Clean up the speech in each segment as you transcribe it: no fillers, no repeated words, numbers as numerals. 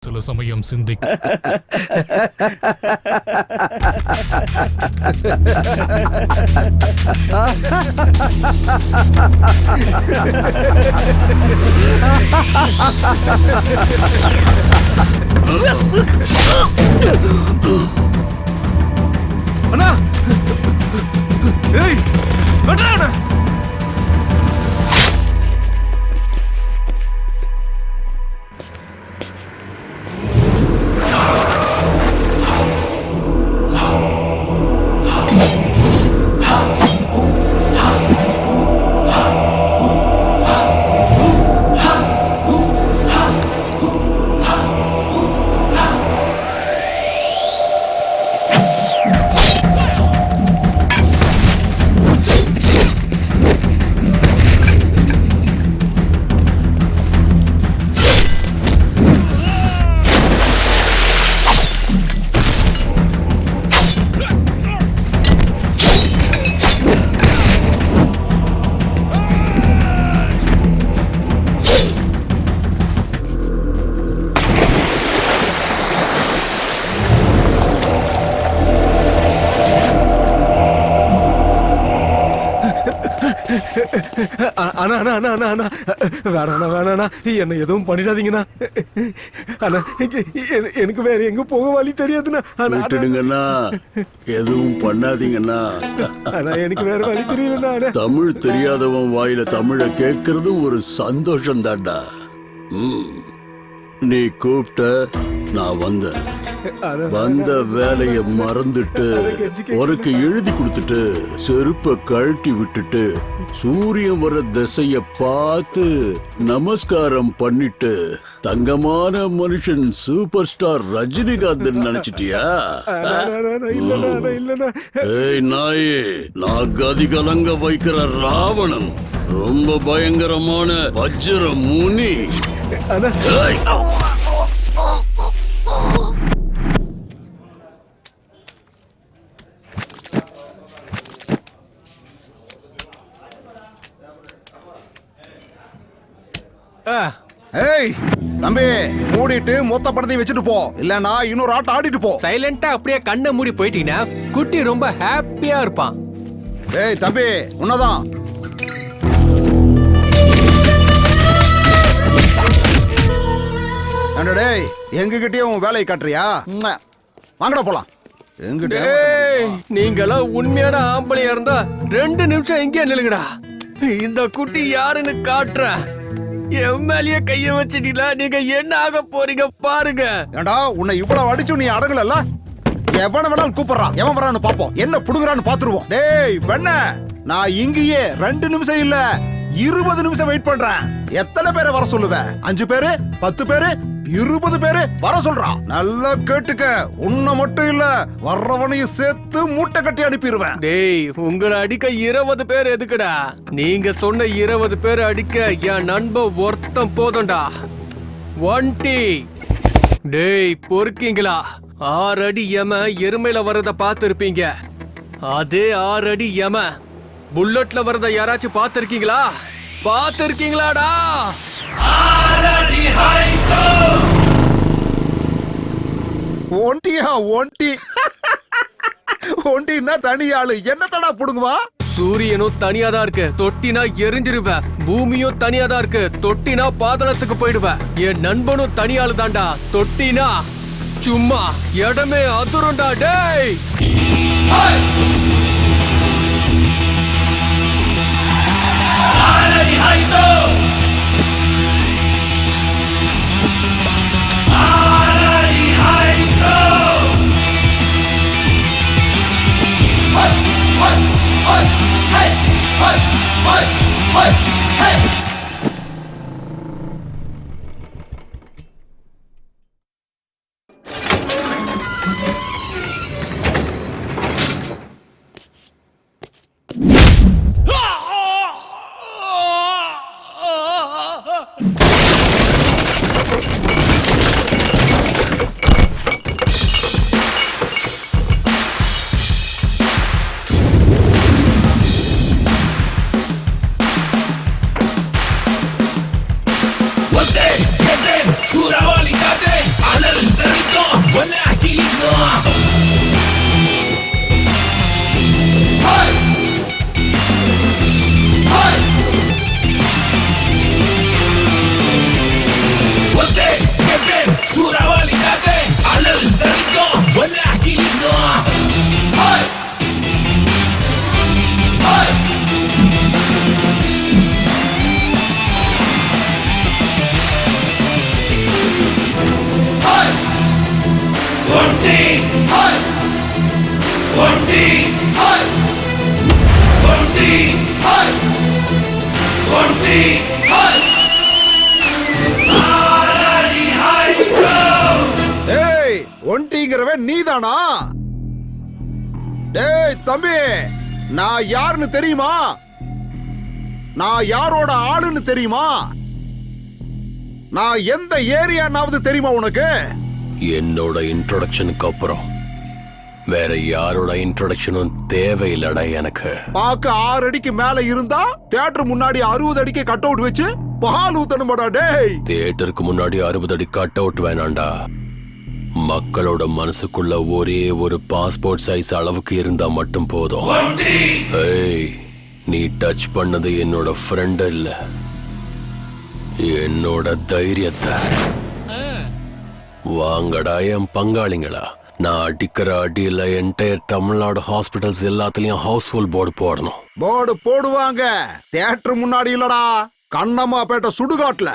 சில சமயம் சிந்திக்க அண்ணா ஏய் வெட்றானே அண்ணா அண்ணா அண்ணா அண்ணா அண்ணா வேணாண்ணா வேணாண்ணா என்ன எதுவும் பண்ணிடாதீங்கண்ணா அண்ணா எனக்கு வேற எங்க போக வழி தெரியாதுண்ணா விட்டுடுங்கண்ணா எதுவும் பண்ணாதீங்கண்ணா அண்ணா எனக்கு வேற வழி தெரியலண்ணா தமிழ் தெரியாதவன் வாயில தமிழை கேட்கறது ஒரு சந்தோஷம் தான்டா. நீ கூப்பிட்ட நான் வந்தேன். வந்த வேலைய மறந்துட்டு உனக்கு எழுதி கொடுத்துட்டு செருப்ப கழட்டி விட்டுட்டு சூரியன் வர திசைய பார்த்து நமஸ்காரம் பண்ணிட்டு தங்கமான மனுஷன் சூப்பர் ஸ்டார் ரஜினிகாந்த் நினைச்சிட்டியா? ஏய் நாயே, நான் கதி கலங்க வைக்கிற ராவணன், ரொம்ப பயங்கரமான வஜ்ர முனி. ஏய் தம்பி, மூடிட்டு மொத்த படத்தையும் வச்சுட்டு போ, இல்லனா இன்னொரு ஆட்டம் ஆடிட்டு போ. சைலண்டா அப்படியே கண்ணை மூடி போயிட்டீங்கன்னா குட்டி ரொம்ப ஹாப்பியா இருப்பான். ஏய் தம்பி, உன்னதான். டேய், எங்ககிட்டயே உன் வேலையை காட்டுறியா? வாங்கடா போலாம். நீங்களாம் உண்மையான ஆம்பளையா இருந்தா 2 நிமிஷம் இங்கே நில்லுங்கடா. இந்த குட்டி யாருன்னு காட்டுற. என் மேலேயே கைய வச்சிட்டீங்களா? நீங்க என்ன ஆக போறீங்க பாருங்க. ஏண்டா, உன்னை இவ்வளவு அடிச்சு நீ அடங்கல. எவன வேணாலும் கூப்பிடுறான், எவன் வரான்னு பாப்போம், என்ன புடுங்குறான்னு பாத்துருவோம். டேய் வெண்ண, நான் இங்கேயே 2 நிமிஷம் இல்ல 20 நிமிஷம் வெயிட் பண்றேன். எத்தனை பேரை வர சொல்லுவ? 5 பேரு, 10 பேரு, 20 பேரு வர சொல்றான். நல்லா கேட்டுக்க, உன்னை மட்டும் இல்ல வர்றவனையும் சேர்த்து மூட்டை கட்டி அனுப்பிடுவேன். டேய், உங்களை அடிக்க 20 பேர் எதுக்குடா? நீங்க சொன்ன 20 பேர் அடிக்க என் நண்பன் ஒருத்தன் போதும்டா. 1 டேய் பொறுக்கீங்களா? 6 அடி எம எருமையில வர்றத பார்த்திருப்பீங்க. அதே 6 அடி எம புல்லட்ல வர்றத யாராச்சும் பார்த்திருக்கீங்களா? பார்த்திருக்கீங்களாடா? ஒண்டியா ஒண்டி ஒண்டின்னா தனி ஆளு, என்ன தடா புடுங்குவா? சூரியனும் தனியாதான் இருக்கு, தொட்டினா எரிஞ்சிருவ. பூமியும் தனியாதான் இருக்கு, தொட்டினா பாதாளத்துக்கு போயிடுவ. என் நண்பனும் தனியாளு தாண்டா, தொட்டினா சும்மா இடமே அதிருண்டா. டேய் ஏய் ஒண்டிங்கிறவன் நீதானா? டேய் தம்பி, நான் யாருன்னு தெரியுமா? நான் யாரோட ஆளுன்னு தெரியுமா? நான் எந்த ஏரியானாவது தெரியுமா உனக்கு? என்னோட இன்ட்ரோடக்ஷனுக்கு அப்புறம் வேற யாரோட இன்ட்ரோடக்ஷனும் தேவையில்லடா எனக்கு. பாக்க 6 அடிக்கு மேல இருந்தா தியேட்டர் முன்னாடி 60 அடிக்கு கட் அவுட் வச்சு பால் ஊத்தணுமாடா டேய்? தியேட்டருக்கு முன்னாடி 60 அடி கட் அவுட் வேணாண்டா. மக்களோட மனசுக்குள்ள ஒரே ஒரு பாஸ்போர்ட் சைஸ் அளவுக்கு இருந்தா மட்டும் போதும். ஏய், நீ டச் பண்ணது என்னோட ஃப்ரெண்ட் இல்ல, என்னோட தைரியத்தை. வாங்கடா என் பங்காளிங்களா, நான் அடிக்கிற அடியில என்டையர் தமிழ்நாடு ஹாஸ்பிட்டல்ஸ் எல்லாத்துலயும் ஹவுஸ்ஃபுல் போர்டு போடணும். போர்டு போடுவாங்க, தியேட்டர் முன்னாடி இல்லடா, கண்ணம்மாப்பேட்டை சுடுகாட்டுல.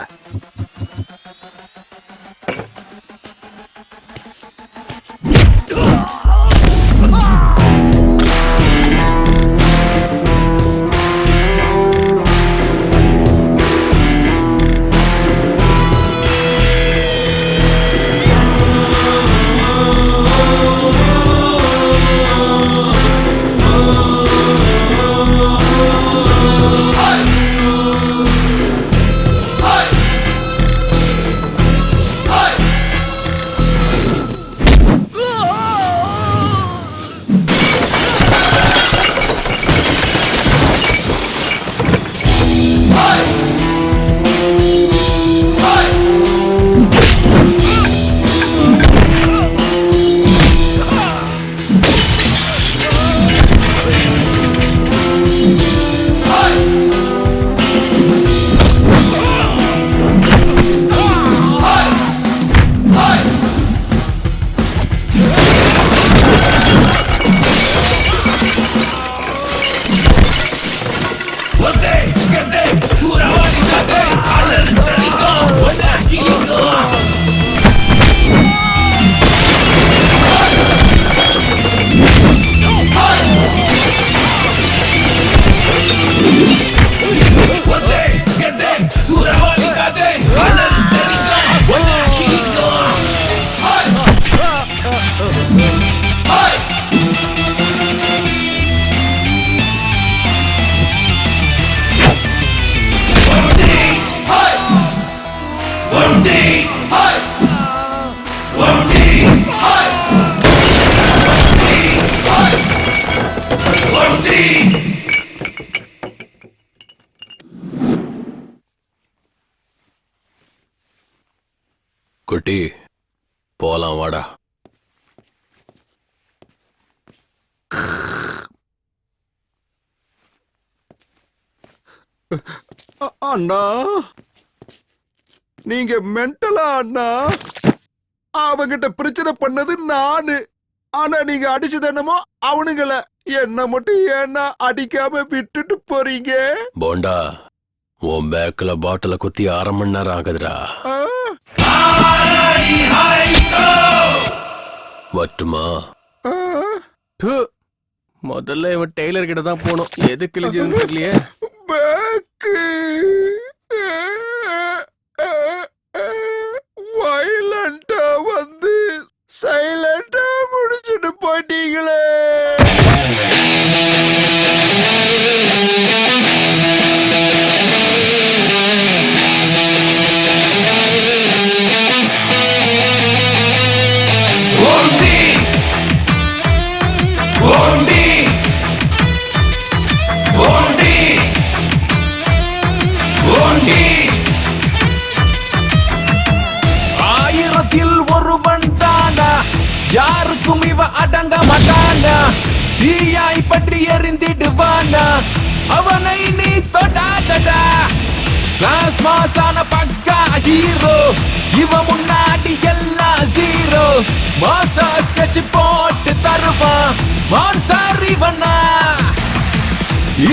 குட்டி, போலாம் வாடா. அண்ணா, நீங்க மென்டலா அண்ணா? அவங்கிட்ட பிரச்சனை பண்ணது நானு, ஆனா நீங்க அடிச்சது என்னமோ அவனுங்கள. என்ன மட்டும் ஏன்னா அடிக்காம விட்டுட்டு போறீங்க? போண்டா, உன் பேக்ல பாட்டில குத்தி 1/2 மணி நேரம் ஆகுதுடா. வட்டுமா? முதல்ல இவன் டெய்லர் கிட்ட தான் போனோம். எது கிழிஞ்சதுன்னு தெரியலையே. வயலண்டா வந்து சைலண்டா முடிச்சுட்டு போயிட்டீங்களே. Bondi! அண்ணா அவனை நீ தொடாதடா கிளாஸ் மாசான பக்கா ஹீரோ இவன் முன்னாடி எல்லாம் ஜீரோ மாஸ்டர் ஸ்கெட்ச் போட்டு தருவான் மான்ஸ்டர் இவனா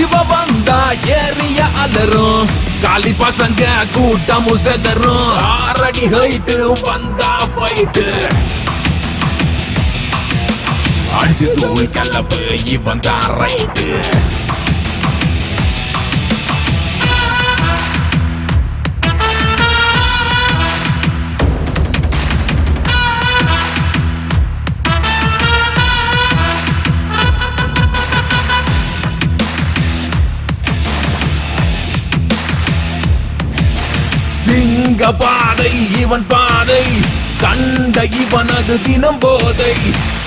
இவ வந்தா ஏரிய அலரும் காலி பசங்க கூட்டமும் செதரும் 6 அடி ஹைட்டு வந்தா ஃபைட்டு அடிச்சு தூள் கலப்பு இவன் தான் ரைட்டு சிங்க பாதை இவன் பாதை சண்டை இவனது தினம் போதை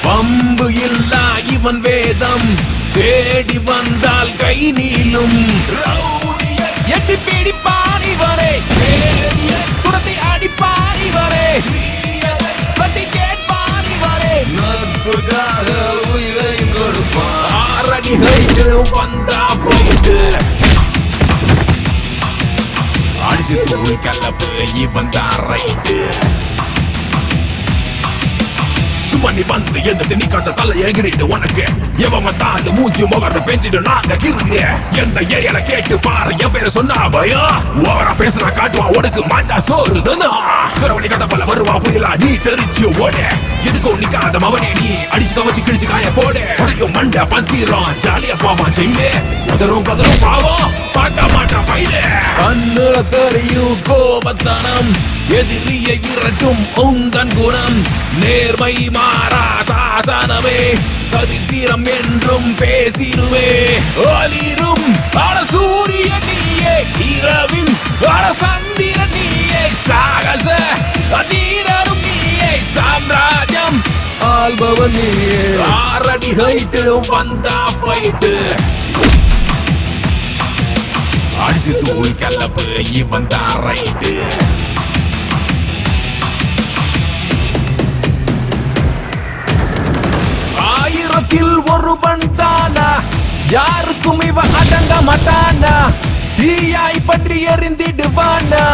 பம்பு இல்லா இவன் வேதம் தேடி வந்தால் கை நீளும் ரவுடியை எட்டி பிடிப்பான் இவரே துரத்தி அடிப்பான் இவரே பட்டி கேட்பான் இவரே நட்புக்காக உயிரை கொடுப்பான் 6 அடி ஹைட்டு வந்தா ஃபைட்டு அடிச்சு தூள் கலப்பு இவன் தான் ரைட்டு சும்மா நீ வந்து எந்த நீ காட்ட தலை எகிரிட்டு உனக்கு எவன் வந்தாலும் மூஞ்சி முகத்தை பேஞ்சிட்டு நாங்க கிருங்க எந்த ஏரியால கேட்டு பாரு என் பேரை சொன்னா பயம் ஓவரா பேசுனா காட்டுவான் உனக்கு மாஞ்சா சோறுதுன்னா சுரவணி கதை போல வருவா புயலா நீ தெரிச்சு ஓட எதுக்கும் நிக்காத மவனே நீ அடிச்சு துவச்சு கிழிச்சு காய போடு உடையும் மண்டை பத்திரம் ஜாலியா போவான் ஜெயிலே பதரும் பாவம் பார்க்க மாட்டான் ஃபைலே கண்ணுல தெரியும் கோபத்தனம் எதிரியை விரட்டும் உந்தன் குணம் நேர்மை மாறா சாசனமே சரித்திரம் என்றும் பேசிடுவே ஒளிரும் அட சூரிய நீயே இரவின் அட சந்திர நீயே சாகச அதீரரும் நீயே சாம்ராஜ்யம் ஆள்பவன் நீயே 6 அடி ஹைட்டு வந்தா ஃபைட்டு அடிச்சு தூள் கலப்பு இவன் தான் ரைட்டு ஆயிரத்தில் ஒருவன் தானா யாருக்கும் இவன் அடங்க மாட்டானா தீயாய் பற்றி எறிந்திடுவானா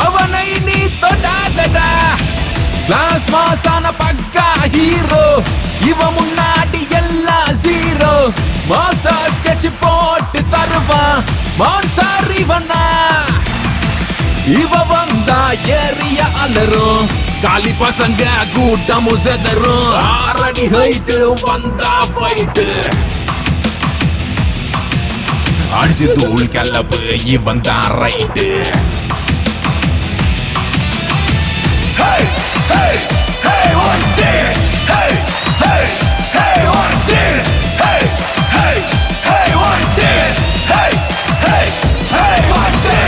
அவனை நீ தொடாதடா கிளாஸ் மாசான பக்கா ஹீரோ இவன் முன்னாடி எல்லாம் ஜீரோ மாஸ்டர் ஸ்கெட்ச் போட்டு தருவான் மான்ஸ்டர் இவனா இவ வந்தா ஏரிய அலரும் காலி பசங்க கூட்டமும் செதரும் 6 அடி ஹைட்டு வந்தா ஃபைட்டு அடிச்சு தூள் கலப்பு இவன் தான் right Hey, hey, hey, one day. Hey, hey, hey, one day. Hey, hey, hey, one day. Hey, hey, hey, one day.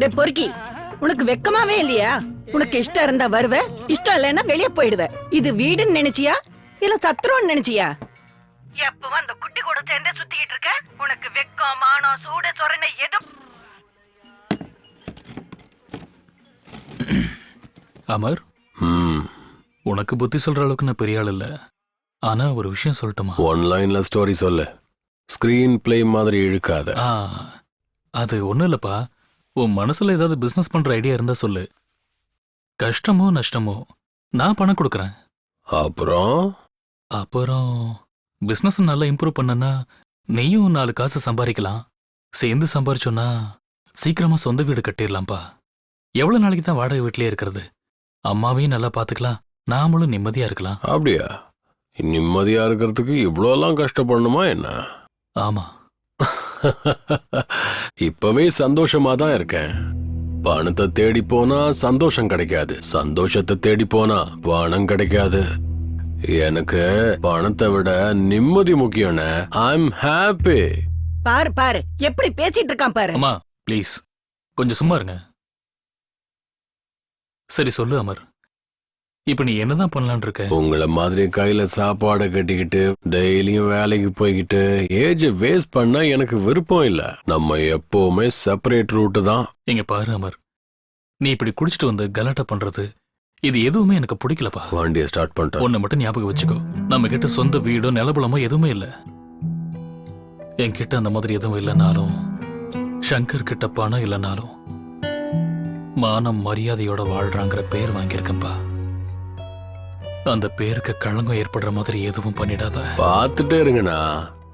டே பொறுக்கி, உனக்கு வெக்கமாவே இல்லையா? உனக்கு இஷ்டம் இருந்தா வருவ, இஷ்டம் இல்லைன்னா வெளியே போயிடுவ. இது வீடுன்னு நினைச்சியா இல்ல சத்ருன்னு நினைச்சியா? எப்பவும் அந்த குட்டி கூட சேர்ந்தே சுத்திக்கிட்டு இருக்க. உனக்கு வெக்கம் மானம் சூடு சொரணை எதுவும் அமர், உனக்கு புத்தி சொல்ற அளவுக்கு நான் பெரிய ஆள் இல்ல. ஆனா ஒரு விஷயம் சொல்லட்டுமா? 1 லைன்ல ஸ்டோரி சொல்லு. ஸ்கிரீன் பிளே மாதிரி இழுக்காத. அது ஒண்ணும் இல்லப்பா. உன் மனசுல ஏதாவது பிசினஸ் பண்ற ஐடியா இருந்தா சொல்லு. கஷ்டமோ நஷ்டமோ நான் பணம் கொடுக்கறேன். அப்புறம் பிசினஸ் நல்லா இம்ப்ரூவ் பண்ணனா நீயும் 4 காசு சம்பாதிக்கலாம். சேர்ந்து சம்பாரிச்சோன்னா சீக்கிரமா சொந்த வீடு கட்டிடலாம்ப்பா. எவ்வளவு நாளைக்கு தான் வாடகை வீட்லயே இருக்கிறது? அம்மாவையும் நல்லா பாத்துக்கலாம், நாமளும் நிம்மதியா இருக்கலாம். அப்படியா? நிம்மதியா இருக்கிறதுக்கு இவ்வளோலாம் கஷ்டப்படணுமா என்ன? ஆமா. இப்பவே சந்தோஷமா தான் இருக்கேன். பணத்தை தேடி போனா சந்தோஷம் கிடைக்காது, சந்தோஷத்தை தேடி போனா பணம் கிடைக்காது. எனக்கு பணத்தை விட நிம்மதி முக்கியம். I am happy. பாரு பாரு எப்படி பேசிட்டு இருக்கான் பாரு. அம்மா ப்ளீஸ் கொஞ்சம் சும்மா இருங்க. சரி சொல்லு அமர், இப்ப நீ என்னதான் பண்ணலான்னு இருக்க? உங்களை மாதிரி கையில சாப்பாடை கட்டிக்கிட்டு டெய்லியும் வேலைக்கு போய்கிட்டு ஏஜ் வேஸ்ட் பண்ண எனக்கு விருப்பம் இல்ல. நம்ம எப்பவுமே செப்பரேட் ரூட் தான். இங்க பாரு அமர், நீ இப்படி குடிச்சிட்டு வந்து கலாட்டா பண்றது இது எதுவுமே எனக்கு பிடிக்கலப்பா. வண்டியை ஸ்டார்ட் பண்ணிட்டேன். ஒண்ணு மட்டும் ஞாபகம் வச்சுக்கோ, நம்ம கிட்ட சொந்த வீடோ நிலபலமோ எதுவுமே இல்ல. என்கிட்ட அந்த மாதிரி எதுவும் இல்லைனாலும், சங்கர் கிட்ட பணம் இல்லைனாலும் மானம் மரியாதையோட வாழ்றாங்கிற பேர் வாங்கியிருக்கேன்பா. அந்த பேருக்கு களங்கம் ஏற்படுற மாதிரி எதுவும் பண்ணிடாத. பார்த்துட்டே இருங்கண்ணா.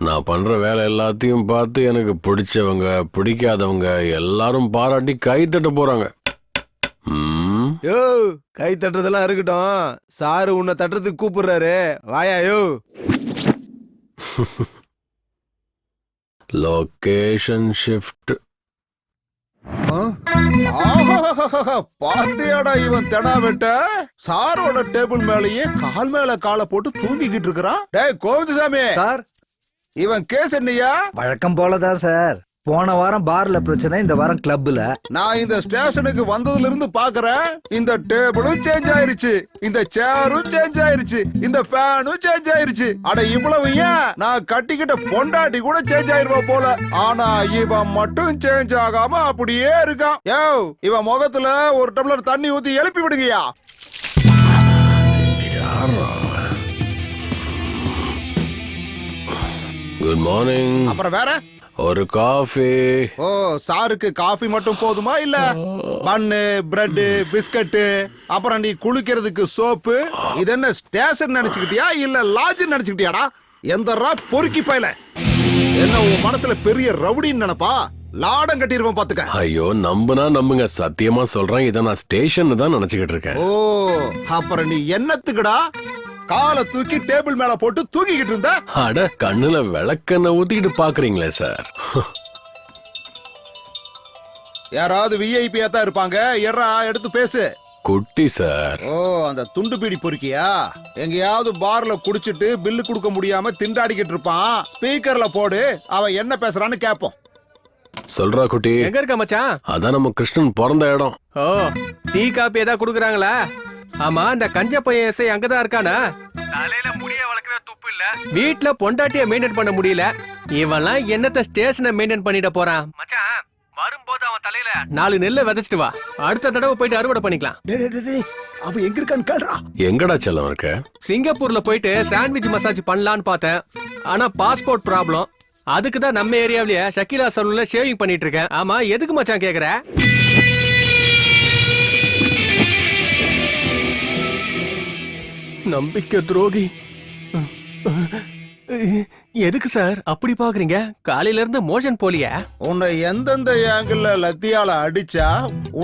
நான் பண்ற வேலை எல்லாத்தையும் பார்த்து எனக்கு பிடிச்சவங்க பிடிக்காதவங்க எல்லாரும் பாராட்டி கை தட்ட போறாங்க. யோ கை தட்டுறதெல்லாம் இருக்கட்டும், சாரு உன்னை தட்டுறதுக்கு கூப்பிடுறாரு, வாயா யோ. Location shift. பாத்தியாடா இவன் தெனா வெட்ட சாரோட டேபிள் மேலேயே கால் மேல காலை போட்டு தூங்கிக்கிட்டு இருக்கிறான். டேய் கோவிந்தசாமி சார், இவன் கேஸ் என்னையா? வழக்கம் போலதான் சார். போன வாரம் பார்ல பிரச்சனை, இந்த வாரம் கிளப்ல. நான் இந்த ஸ்டேஷனுக்கு வந்ததுல இருந்து பாக்குறேன், இந்த டேபிளும் சேஞ்ச் ஆயிருச்சு, இந்த சேரும் சேஞ்ச் ஆயிருச்சு, இந்த ஃபேனும் சேஞ்ச் ஆயிருச்சு. அட இவ்வளவு ஏன், நான் கட்டிக்கிட்ட பொண்டாட்டி கூட சேஞ்ச் ஆயிருவா போல. ஆனா இவன் மட்டும் சேஞ்ச் ஆகாம அப்படியே இருக்கான். யோ இவன் முகத்துல ஒரு டம்ளர் தண்ணி ஊத்தி எழுப்பி விடுங்கயா. Good morning. அப்புறம் வேற ஒரு காஃபி. ஓ சாருக்கு காஃபி மட்டும் போதுமா, இல்ல பன்னு பிரெட் பிஸ்கட் அப்புறம் நீ குளிக்கிறதுக்கு சோப்பு? இது என்ன ஸ்டேஷன் நினைச்சுக்கிட்டியா இல்ல லாட்ஜ் நினைச்சுக்கிட்டியாடா? எந்தரா பொறுக்கி பையல, என்ன உன் மனசுல பெரிய ரவுடின்னு நினைப்பா? லாடம் கட்டிடுவோம் பாத்துக்க. ஐயோ நம்புனா நம்புங்க, சத்தியமா சொல்றேன், இதை நான் ஸ்டேஷன் தான் நினைச்சுக்கிட்டு இருக்கேன். ஓ அப்புறம் நீ என்னத்துக்குடா காலை தூக்கி டேபிள் மேல போட்டு தூங்கிக்கிட்டு இருந்த? அட கண்ணுல விளக்கெண்ண ஊத்திக்கிட்டு பாக்குறீங்களே சார். யாராவது விஐபியா தான் இருப்பாங்க, எறா எடுத்து பேசு. குட்டி சார். ஓ அந்த துண்டு பீடி பொறுக்கியா? எங்கேயாவது பார்ல குடிச்சிட்டு பில்லு கொடுக்க முடியாம திண்டாடிக்கிட்டு இருப்பான். ஸ்பீக்கர்ல போடு, அவன் என்ன பேசுறான்னு கேப்போம். சொல்றா குட்டி. எங்க இருக்க மச்சான்? அதான் நம்ம கிருஷ்ணன் பிறந்த இடம். ஓ டீ காப்பி ஏதாவது குடுக்குறாங்களா? ஆமா, இந்த கஞ்ச பையன் எஸ்ஐ அங்கதான் இருக்கானா? தலையில முடிய வளர்க்கற துப்பு இல்ல, வீட்ல பொண்டாட்டிய மெயின்டைன் பண்ண முடியல. இவன்லாம் என்னத்த ஸ்டேஷனை மெயின்டைன் பண்ணிட போறான்? மச்சான் வரும்போது அவன் தலையில 4 நெல்லை விதைச்சிட்டு வா, அடுத்த தடவை போயிட்டு அறுவடை பண்ணிக்கலாம். அவன் எங்க இருக்கான்னு கேள்றா. எங்கடா செல்லம் இருக்க? சிங்கப்பூர்ல போயிட்டு சாண்ட்விச் மசாஜ் பண்ணலான்னு பார்த்தேன், ஆனா பாஸ்போர்ட் ப்ராப்ளம். அதுக்கு தான் நம்ம ஏரியாவிலேயே ஷக்கீலா சலூன்ல ஷேவிங் பண்ணிட்டு இருக்கேன். ஆமா எதுக்கு மச்சான் கேக்குற? நம்பிக்கை துரோகி. எதுக்கு சார் அப்படி பாக்குறீங்க? காலையில இருந்து மோஷன் போலியா? உன்னை எந்தெந்த ஆங்கிள் லத்தியால அடிச்சா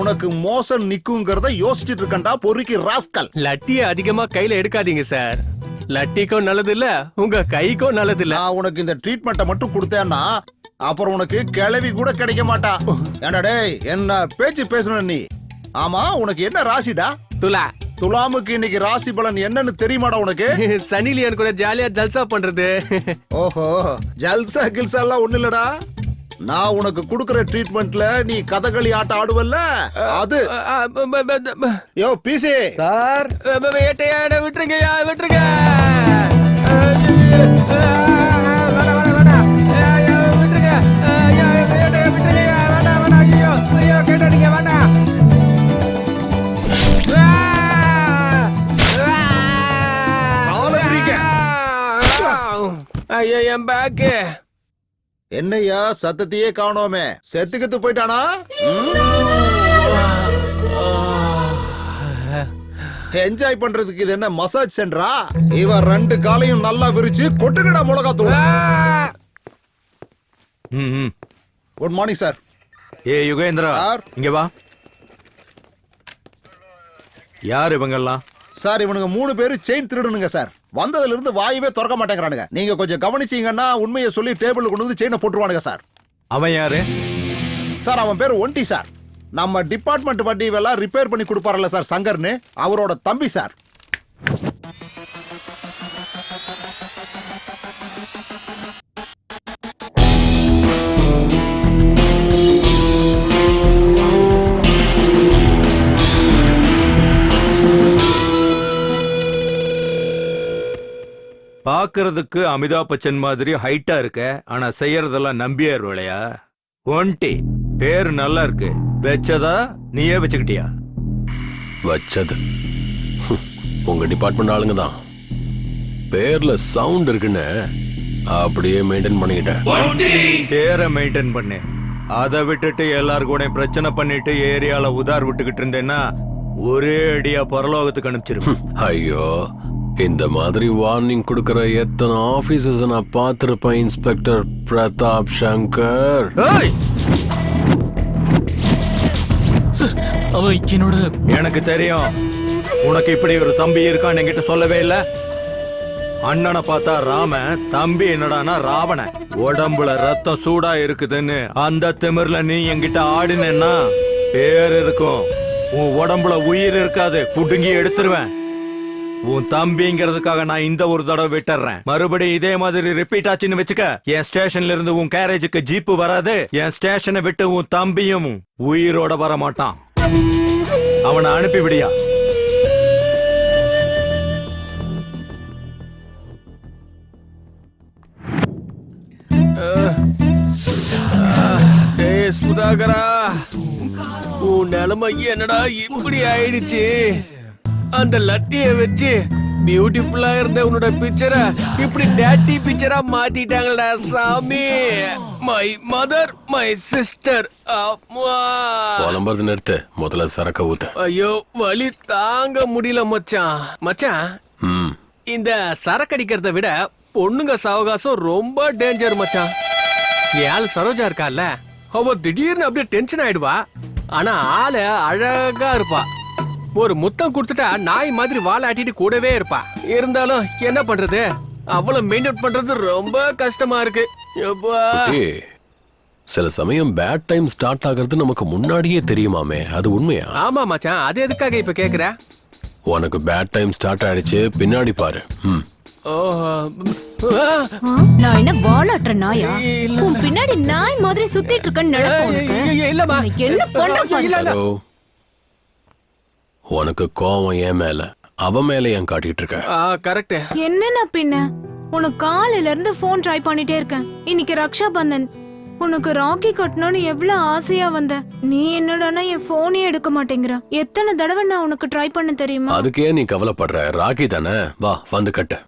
உனக்கு மோசம் நிக்குங்கிறத யோசிச்சுட்டு இருக்கண்டா பொறுக்கி ராஸ்கல். லட்டிய அதிகமா கையில எடுக்காதீங்க சார். லட்டிக்கும் நல்லது இல்ல, உங்க கைக்கும் நல்லது இல்ல. நான் உனக்கு இந்த ட்ரீட்மெண்ட்டை மட்டும் கொடுத்தேன்னா அப்புறம் உனக்கு கிளவி கூட கிடைக்க மாட்டா. ஏண்டா டேய், என்ன பேச்சு பேசணும் நீ? ஆமா உனக்கு என்ன ராசிடா? துலா. துலாமுக்கு இன்னைக்கு ராசி பலன் என்னன்னு தெரியுமாடா உனக்கு? சனிலியன் கூட ஜாலியா ஜல்சா பண்றது. ஓஹோ, ஜல்சா கில்சா எல்லாம் ஒண்ணு இல்லடா. நான் உனக்கு குடுக்கற ட்ரீட்மெண்ட்ல நீ கதகளி ஆட்டம் ஆடுவல்ல, அது. யோ பிசி சார், விட்டுருங்கய்யா, விட்டுருங்க. ஐயோ என் பேக்கு. என்னையா சத்தத்தையே காணோமே, செத்துக்கிட்டு போயிட்டானா? என்ஜாய் பண்றதுக்கு இது என்ன மசாஜ் சென்டரா? இவன் 2 காலையும் நல்லா விரிச்சு கொட்டுக்கடா மிளகாத்தூள். Good morning sir. ஏ யுகேந்திரா, சார். இங்க வா. யார் இவங்கெல்லாம்? சார் இவனுங்க 3 பேரு செயின் திருடனுங்க சார். வந்ததுல இருந்து வாயவே திறக்க மாட்டேங்கிறானுங்க. நீங்க கொஞ்சம் கவனிச்சீங்கன்னா உண்மையை சொல்லி டேபிள்ல கொண்டு வந்து செயினை போட்டுருவானுங்க சார். அவன் யாரு? சார் அவன் பேரு ஒண்டி சார். நம்ம டிபார்ட்மெண்ட் வண்டி எல்லாம் ரிப்பேர் பண்ணி கொடுப்பாருல்ல சார் சங்கர்னு, அவரோட தம்பி சார். பாக்குறதுக்கு அமிதாப் பச்சன் மாதிரி ஹைட்டா இருக்க, ஆனா செய்யறதெல்லாம் நம்பியார் வேலையா? ஒன்டி பேரு நல்லா இருக்கு, வச்சதா நீயே வச்சுக்கிட்டியா? வச்சது உங்க டிபார்ட்மெண்ட் ஆளுங்க தான். பேர்ல சவுண்ட் இருக்குன்னு அப்படியே மெயின்டைன் பண்ணிக்கிட்டேன். பேரை மெயின்டைன் பண்ணு. அதை விட்டுட்டு எல்லாரும் கூட பிரச்சனை பண்ணிட்டு ஏரியால உதார் விட்டுக்கிட்டு இருந்தேன்னா ஒரே அடியா பரலோகத்துக்கு அனுப்பிச்சிருப்பேன். ஐயோ, இந்த மாதிரி வார்னிங் கொடுக்கற எத்தனை ஆபீசர்ஸ் நான் பார்த்திருப்பேன் இன்ஸ்பெக்டர் பிரதாப் சங்கர். அவ என்னோட எனக்கு தெரியும் உனக்கு இப்படி ஒரு தம்பி இருக்கான்னு என்கிட்ட சொல்லவே இல்ல. அண்ணனை பார்த்தா ராமன், தம்பி என்னடானா ராவணன். உடம்புல ரத்தம் சூடா இருக்குதுன்னு அந்த திமிர்ல நீ என்கிட்ட ஆடினேன்னா பேர் இருக்கும், உன் உடம்புல உயிர் இருக்காது, புடுங்கி எடுத்துருவேன். உன் தம்பிங்கிறதுக்காக நான் இந்த ஒரு தடவை விட்டுறேன். மறுபடியும் இதே மாதிரி ரிப்பீட் ஆச்சுன்னு வச்சுக்க, என் ஸ்டேஷன்ல இருந்து உன் கேரேஜுக்கு ஜீப்பு வராது. என் ஸ்டேஷனை விட்டு உன் தம்பியும் உயிரோட வர மாட்டான். அவனை அனுப்பிவிடியா? டேய் சுதாகரா, உன் நிலைமை என்னடா இப்படி ஆயிடுச்சு? அந்த லத்திய வச்சு பியூட்டிஃபுல்லா இருந்த உன்னோட பிக்சரை இப்படி டேட்டி பிக்சரா மாத்திட்டாங்களா சாமி. My mother, my sister. புலம்புறது நிறுத்து, முதல்ல சரக்க ஊத்து. ஐயோ, வலி தாங்க முடியல மச்சான். மச்சான், இந்த சரக்கடிக்கிறத விட பொண்ணுங்க சாவகாசம் ரொம்ப டேஞ்சர் மச்சான். என் ஆள் சரோஜா இருக்கால, அவ திடீர்னு அப்படியே டென்ஷன் ஆயிடுவா. ஆனா ஆளு அழகா இருப்பா. ஒரு முத்தம் கொடுத்துட்டா நாய் மாதிரி வாலாட்டிட்டு கூடவே இருப்பா. இருந்தாலும் என்ன பண்றது, அவளை மெயின்டைன் பண்றது ரொம்ப கஷ்டமா இருக்கு. சில சமயம் பேட் டைம் ஸ்டார்ட் ஆகிறது நமக்கு முன்னாடியே தெரியுமாமே, அது உண்மையா? ஆமா மச்சான், அது எதுக்காக இப்ப கேக்குற? உனக்கு பேட் டைம் ஸ்டார்ட் ஆயிடுச்சு, பின்னாடி பாரு. நான் என்ன வாலாட்டுற நாயா? உன் பின்னாடி நாய் மாதிரி சுத்திட்டு இருக்கேன்னு என்ன பண்ற? உனக்கு கோவம் ஏன் மேல, அவ மேல ஏன் காட்டிட்டு இருக்க? கரெக்ட். என்னன்னா பின்ன, உனக்கு காலையில இருந்து போன் ட்ரை பண்ணிட்டே இருக்கேன். இன்னைக்கு ரக்ஷா பந்தன், உனக்கு ராக்கி கட்டணும்னு எவ்வளவு ஆசையா வந்த. நீ என்னடானா என் போனே எடுக்க மாட்டேங்கிற. எத்தனை தடவை நான் உனக்கு ட்ரை பண்ண தெரியுமா? அதுக்கே நீ கவலைப்படுற, ராக்கி தானே, வா வந்து கட்டு.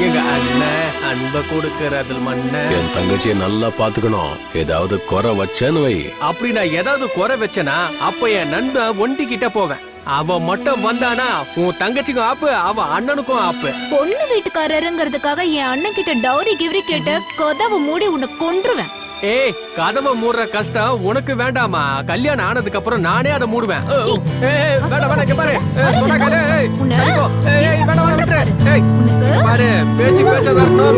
எங்க அண்ணன் அன்ப கொடுக்கறதுல மண்ண. என் தங்கச்சியை நல்லா பாத்துக்கணும். ஏதாவது குறை வச்சேன்னு வை. அப்படி நான் ஏதாவது குறை வச்சனா அப்ப என் நண்பன் ஒண்டி கிட்ட போவேன். அவ மட்டும் வந்தானா உன் தங்கச்சிக்கும் ஆப்பு, அவ அண்ணனுக்கும் ஆப்பு. பொண்ணு வீட்டுக்காரருங்கிறதுக்காக என் அண்ணன் கிட்ட டவுரி கிவ்ரி கேட்டு கதவை மூடி உன்னை கொன்றுவேன். ஏய், கதவை மூடுற கஷ்டம் உனக்கு வேண்டாமா? கல்யாணம் ஆனதுக்கு அப்புறம் நானே அதை மூடுவேன். பாரு, பேச்சு பேச்சதா இருக்கணும்.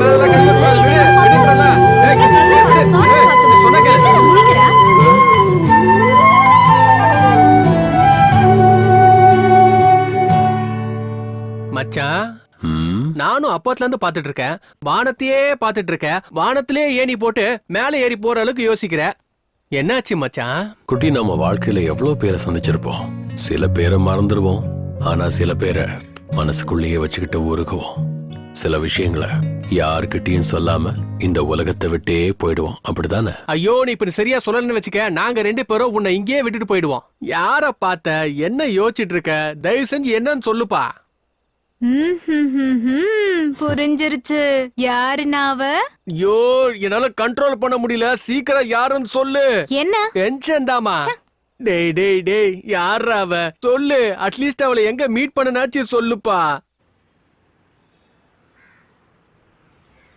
சொன்ன மச்சான், நானும் அப்பத்துல இருந்து பாத்துட்டு இருக்கேன். வானத்தையே பாத்துட்டு இருக்க. வானத்திலே ஏணி போட்டு மேல ஏறி போற அளவுக்கு யோசிக்கிற. என்னாச்சு மச்சான்? குட்டி, நம்ம வாழ்க்கையில எவ்வளவு பேரை சந்திச்சிருப்போம். சில பேரை மறந்துடுவோம், ஆனா சில பேரை மனசுக்குள்ளேயே வச்சுக்கிட்டு உருகுவோம். சில விஷயங்களை யாருக்கிட்டையும் சொல்லாம இந்த உலகத்தை விட்டே போயிடுவோம், அப்படிதானே? ஐயோ, நீ இப்ப சரியா சொல்லணும்னு வச்சுக்க, நாங்க 2 பேரும் உன்னை இங்கேயே விட்டுட்டு போயிடுவோம். யார பார்த்த, என்ன யோசிச்சுட்டு இருக்க? தயவு செஞ்சு என்னன்னு சொல்லுப்பா. புரிஞ்சிருச்சு. யாரு நாவ? ஐயோ, என்னால கண்ட்ரோல் பண்ண முடியல. சீக்கிரம் யாருன்னு சொல்லு. என்ன டென்ஷன் தாமா? டேய் டேய் டேய், யாரா அவ? சொல்லு. அட்லீஸ்ட் அவளை எங்க மீட் பண்ணனாச்சு சொல்லுப்பா.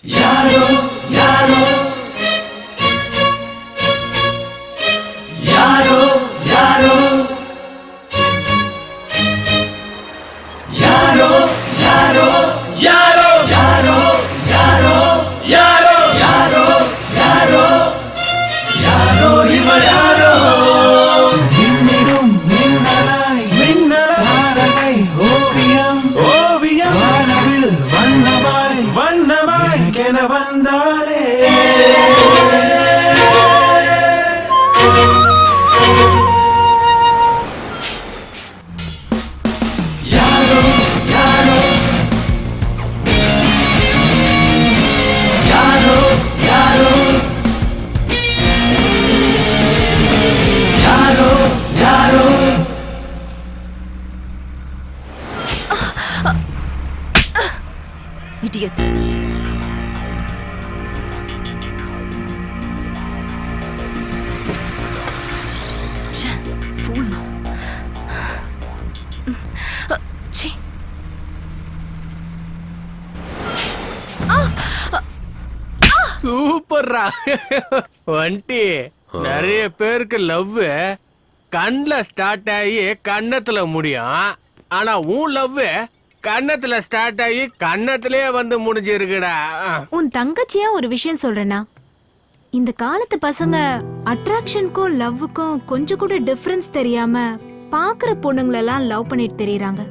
யாரோ யாரோ யாரோ யாரோ யாரோ யாரோ யாரோ யாரோ யாரோ யாரோ யாரோ யாரோ யாரோ இவள் யாரோ மின்னிடும் மின்னலாய் மின்னலாய் ஓவியம் ஓவியம் வானவில் வண்ணமாய் வண்ணமாய் கென வந்தாளே இடியட். ஃபூல். ச்சீ. சூப்பர்ரா வண்டி. நிறைய பேருக்கு லவ் கண்ணுல ஸ்டார்ட் ஆகி கன்னத்துல முடியும். ஆனா உன் லவ் கன்னத்துல ஸ்டார்ட் ஆகி கன்னத்திலே வந்து முடிஞ்சிருக்குடா. உன் தங்கச்சியா ஒரு விஷயம் சொல்றேனா, இந்த காலத்து பசங்க அட்ராக்ஷனுக்கும் லவ்வுக்கும் கொஞ்சம் கூட டிஃபரன்ஸ் தெரியாம பாக்குற பொண்ணுங்களெல்லாம் லவ் பண்ணிட்டு தெரியறாங்க.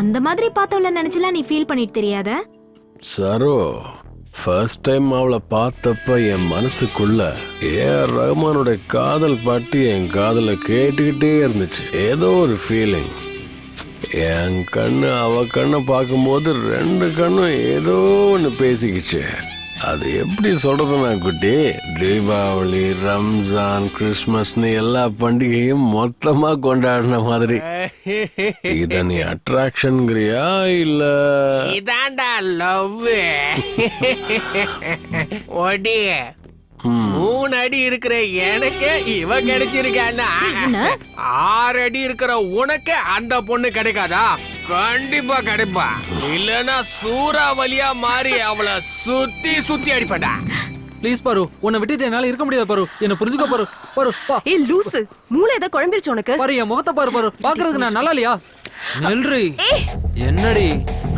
அந்த மாதிரி பார்த்தவள நினைச்சலாம் நீ ஃபீல் பண்ணிட்டு தெரியாத? சரோ, ஃபர்ஸ்ட் டைம் அவளை பார்த்தப்ப என் மனசுக்குள்ள ஏஆர் ரஹ்மானோட காதல் பாட்டு என் காதல கேட்டுக்கிட்டே இருந்துச்சு. ஏதோ ஒரு ஃபீலிங். என் கண்ணு அவ கண்ணை பார்க்கும்போது ரெண்டு கண்ணும் ஏதோ ஒன்று பேசிக்கிச்சு. அது எப்படி சொல்றதுன்னா குட்டி, தீபாவளி, ரம்ஜான், கிறிஸ்மஸ்னு எல்லா பண்டிகையும் மொத்தமா கொண்டாடின மாதிரி. இத நீ அட்ராக்ஷன்ங்கிறியா இல்ல? இதாண்டா லவ். ஒடி 3 அடி இருக்கிற எனக்கு இவ கிடைச்சிருக்கானா, 6 அடி இருக்கிற உனக்கு அந்த பொண்ணு கிடைக்காதா? கண்டிப்பா கிடைப்பா. இல்லனா சூறாவளியா மாறி அவளை சுத்தி சுத்தி அடிப்படா. ப்ளீஸ் பாரு, உன்னை விட்டுட்டு என்னால இருக்க முடியாது பாரு. என்ன புரிஞ்சுக்க பாரு. பாரு பா. ஏய் லூசு, மூளை ஏதோ குழம்பிருச்சு உனக்கு. பாரு என் முகத்தை பாரு. பாரு பாக்குறதுக்கு நான் நல்லா இல்லையா? நன்றி. என்னடி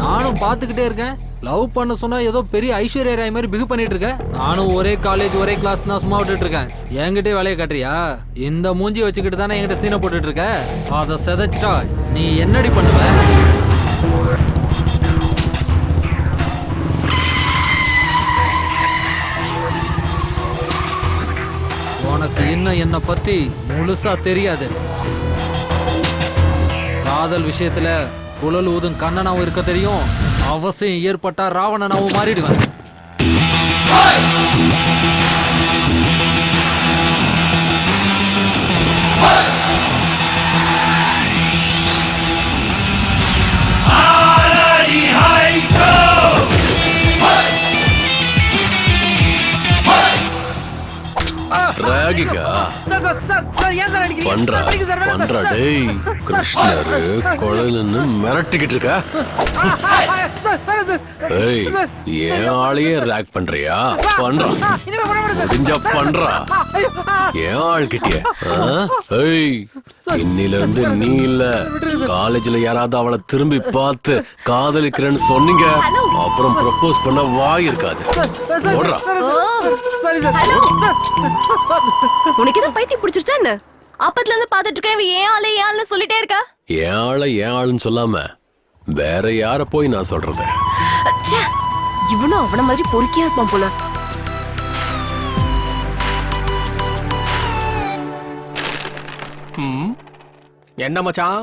நானும் பாத்துக்கிட்டே இருக்கேன். லவ் பண்ண சொன்னா ஏதோ பெரிய ஐஸ்வர்யா ராய் மாதிரி பிகு பண்ணிட்டு இருக்க. நானும் ஒரே காலேஜ் ஒரே கிளாஸ் தான் சும்மா விட்டுட்டு இருக்கேன். என்கிட்டே வேலையை காட்டுறியா? இந்த மூஞ்சி வச்சுக்கிட்டு தானே என்கிட்ட சீனை போட்டுட்டு இருக்க. அதை செதைச்சிட்டா நீ என்னடி பண்ணுவ? உனக்கு இன்னும் என்ன பத்தி முழுசா தெரியாது. காதல் விஷயத்துல குழல் ஊதும் கண்ணனாவும் இருக்க தெரியும். அவசியம் ஏற்பட்டா ராவணனாவும் மாறிடுவேன். ராகிகா பண்றா பண்றா. டேய் கிருஷ்ணரு குழலுன்னு மிரட்டிக்கிட்டு இருக்கா. ஏய் என் ஆளையே ரேக் பண்றியா? பண்றா முடிஞ்சா பண்றா என் ஆள்கிட்டயே. ஏய் இன்னில இருந்து நீ இல்ல, காலேஜ்ல யாராவது அவளை திரும்பி பார்த்து காதலிக்கிறேன்னு சொன்னீங்க, அப்புறம் ப்ரப்போஸ் பண்ண வாய் இருக்காது. ஓடுறா. உனக்கு என்ன பைத்தியம் பிடிச்சிருச்சா என்ன? அப்பத்துல இருந்து பாத்துட்டு இருக்கேன், ஏன் ஆளு ஏன் ஆளு சொல்லிட்டே இருக்கா. என் ஆளை என் ஆளுன்னு சொல்லாம வேற யார போய் நான் சொல்றது? இவனும் அவன மாதிரி பொறுக்கியா இருப்பான் போல. என்ன மச்சான்,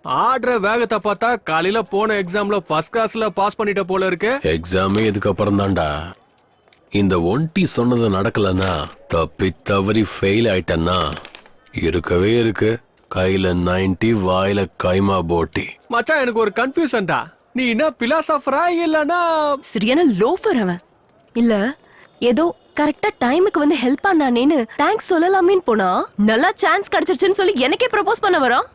ஆடுற வேகத்தை பார்த்தா காலையில போன எக்ஸாம்ல ஃபர்ஸ்ட் கிளாஸ்ல பாஸ் பண்ணிட்ட போல இருக்கு. எக்ஸாமே இதுக்கு அப்புறம் தான்டா. இந்த ஒன்டி சொன்னது நடக்கலன்னா, தப்பி தவறி ஃபெயில் ஆயிட்டன்னா இருக்கவே இருக்கு கையில 90 வாயில கைமா போட்டி. மச்சான் எனக்கு ஒரு கன்ஃபியூஷன்டா. நீ என்ன பிலாசபரா இல்லனா சரியான லோஃபர் அவன்? இல்ல ஏதோ கரெக்டா டைமுக்கு வந்து ஹெல்ப் பண்ணானேன்னு தேங்க்ஸ் சொல்லலாமேன்னு போனா நல்லா சான்ஸ் கிடைச்சிருச்சுன்னு சொல்லி எனக்கே ப்ரப்போஸ் பண்ண வரான்.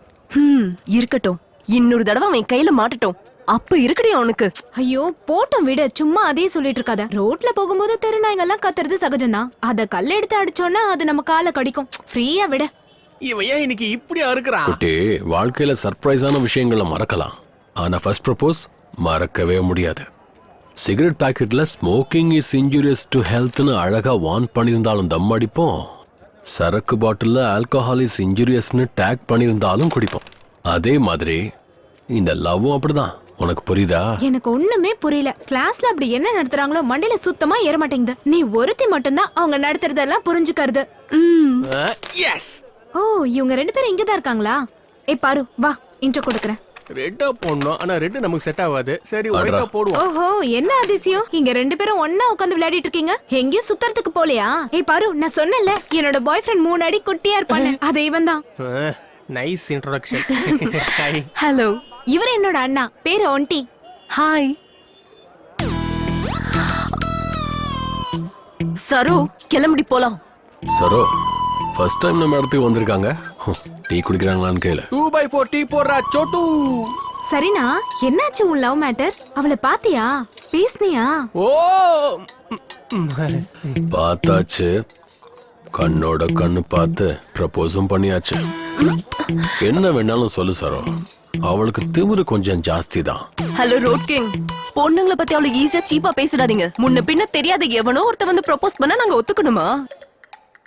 இருக்கட்டும், இன்னொரு தடவை அவன் கையில மாட்டட்டும், அப்ப இருக்குடி அவனுக்கு. ஐயோ போட்டோம் விட, சும்மா அதே சொல்லிட்டு இருக்காத. ரோட்ல போகும்போது தெருநாய்ங்க எல்லாம் கத்துறது சகஜம்தான். அத கல் எடுத்து அடிச்சோன்னா அது நம்ம காலை கடிக்கும். ஃப்ரீயா விட. இவன் ஏன் இன்னைக்கு இப்படி அறுக்குறான்? குட்டி, வாழ்க்கையில சர்ப்ரைஸான விஷயங்களை மறக்கலாம், ஆனா ஃபர்ஸ்ட் ப்ரப்போஸ் மறக்கவே முடியாது. சிகரெட் பாக்கெட்ல ஸ்மோக்கிங் இஸ் இன்ஜூரியஸ் டு ஹெல்த்னு அழகா வார்ன் பண்ணியிருந்தாலும் தம் அடிப்போம். சரக்கு பாட்டில்ல ஆல்கஹால் இஸ் இன்ஜூரியஸ்னு டேக் பண்ணியிருந்தாலும் குடிப்போம். அதே மாதிரி இந்த லவ்வும் அப்படிதான். உனக்கு புரியுதா? எனக்கு ஒண்ணுமே புரியல. கிளாஸ்ல அப்படி என்ன நடத்துறாங்களோ மண்டையில சுத்தமா ஏற மாட்டேங்குது. நீ ஒருத்தி மட்டும்தான் அவங்க நடத்துறதெல்லாம் புரிஞ்சுக்கிறது. ஓ, இவங்க 2 பேரும் இங்கதான் இருக்காங்களா? ஏய் பாரு, வா இன்ட்ரோ கொடுக்கறேன். ரெட்டா போடணும், ஆனா ரெட்டு நமக்கு செட் ஆகாது. சரி ஒயிட்டா போடுவோம். ஓஹோ, என்ன அதிசயம், இங்க 2 பேரும் ஒண்ணா உட்கார்ந்து விளையாடிட்டு இருக்கீங்க. எங்கேயும் சுத்தறதுக்கு போலையா? ஏய் பாரு, நான் சொன்னேன்ல என்னோட பாய் ஃப்ரெண்ட் 3 அடி குட்டியா இருப்பானே, அது இவன் தான். Nice introduction. ஹலோ, இவர் என்னோட அண்ணா, பேரு ஒன்டி. ஹாய். சரு கிளம்பி போலாம். சரோ ஃபர்ஸ்ட் டைம் நம்ம இடத்துக்கு வந்திருக்காங்க. டீ குடிக்கிறாங்களான்னு கேளு. 2x4 டீ போடுறா சோட்டு. சரிண்ணா, என்னாச்சு உன் லவ் மேட்டர்? அவளை பாத்தியா? பேசுனியா? ஓ பார்த்தாச்சு, கண்ணோட கண்ணு பார்த்து ப்ரப்போஸும் பண்ணியாச்சு. என்ன வேணாலும் சொல்லு சரோ, அவளுக்கு திமிரு கொஞ்சம் ஜாஸ்தி தான். ஹலோ ரோட் கிங், பொண்ணுங்களை பத்தி அவளுக்கு ஈஸியா சீப்பா பேசிடாதீங்க. முன்ன பின்ன தெரியாத எவனோ ஒருத்த வந்து ப்ரப்போஸ் பண்ணா நாங்க ஒத்துக்கணுமா?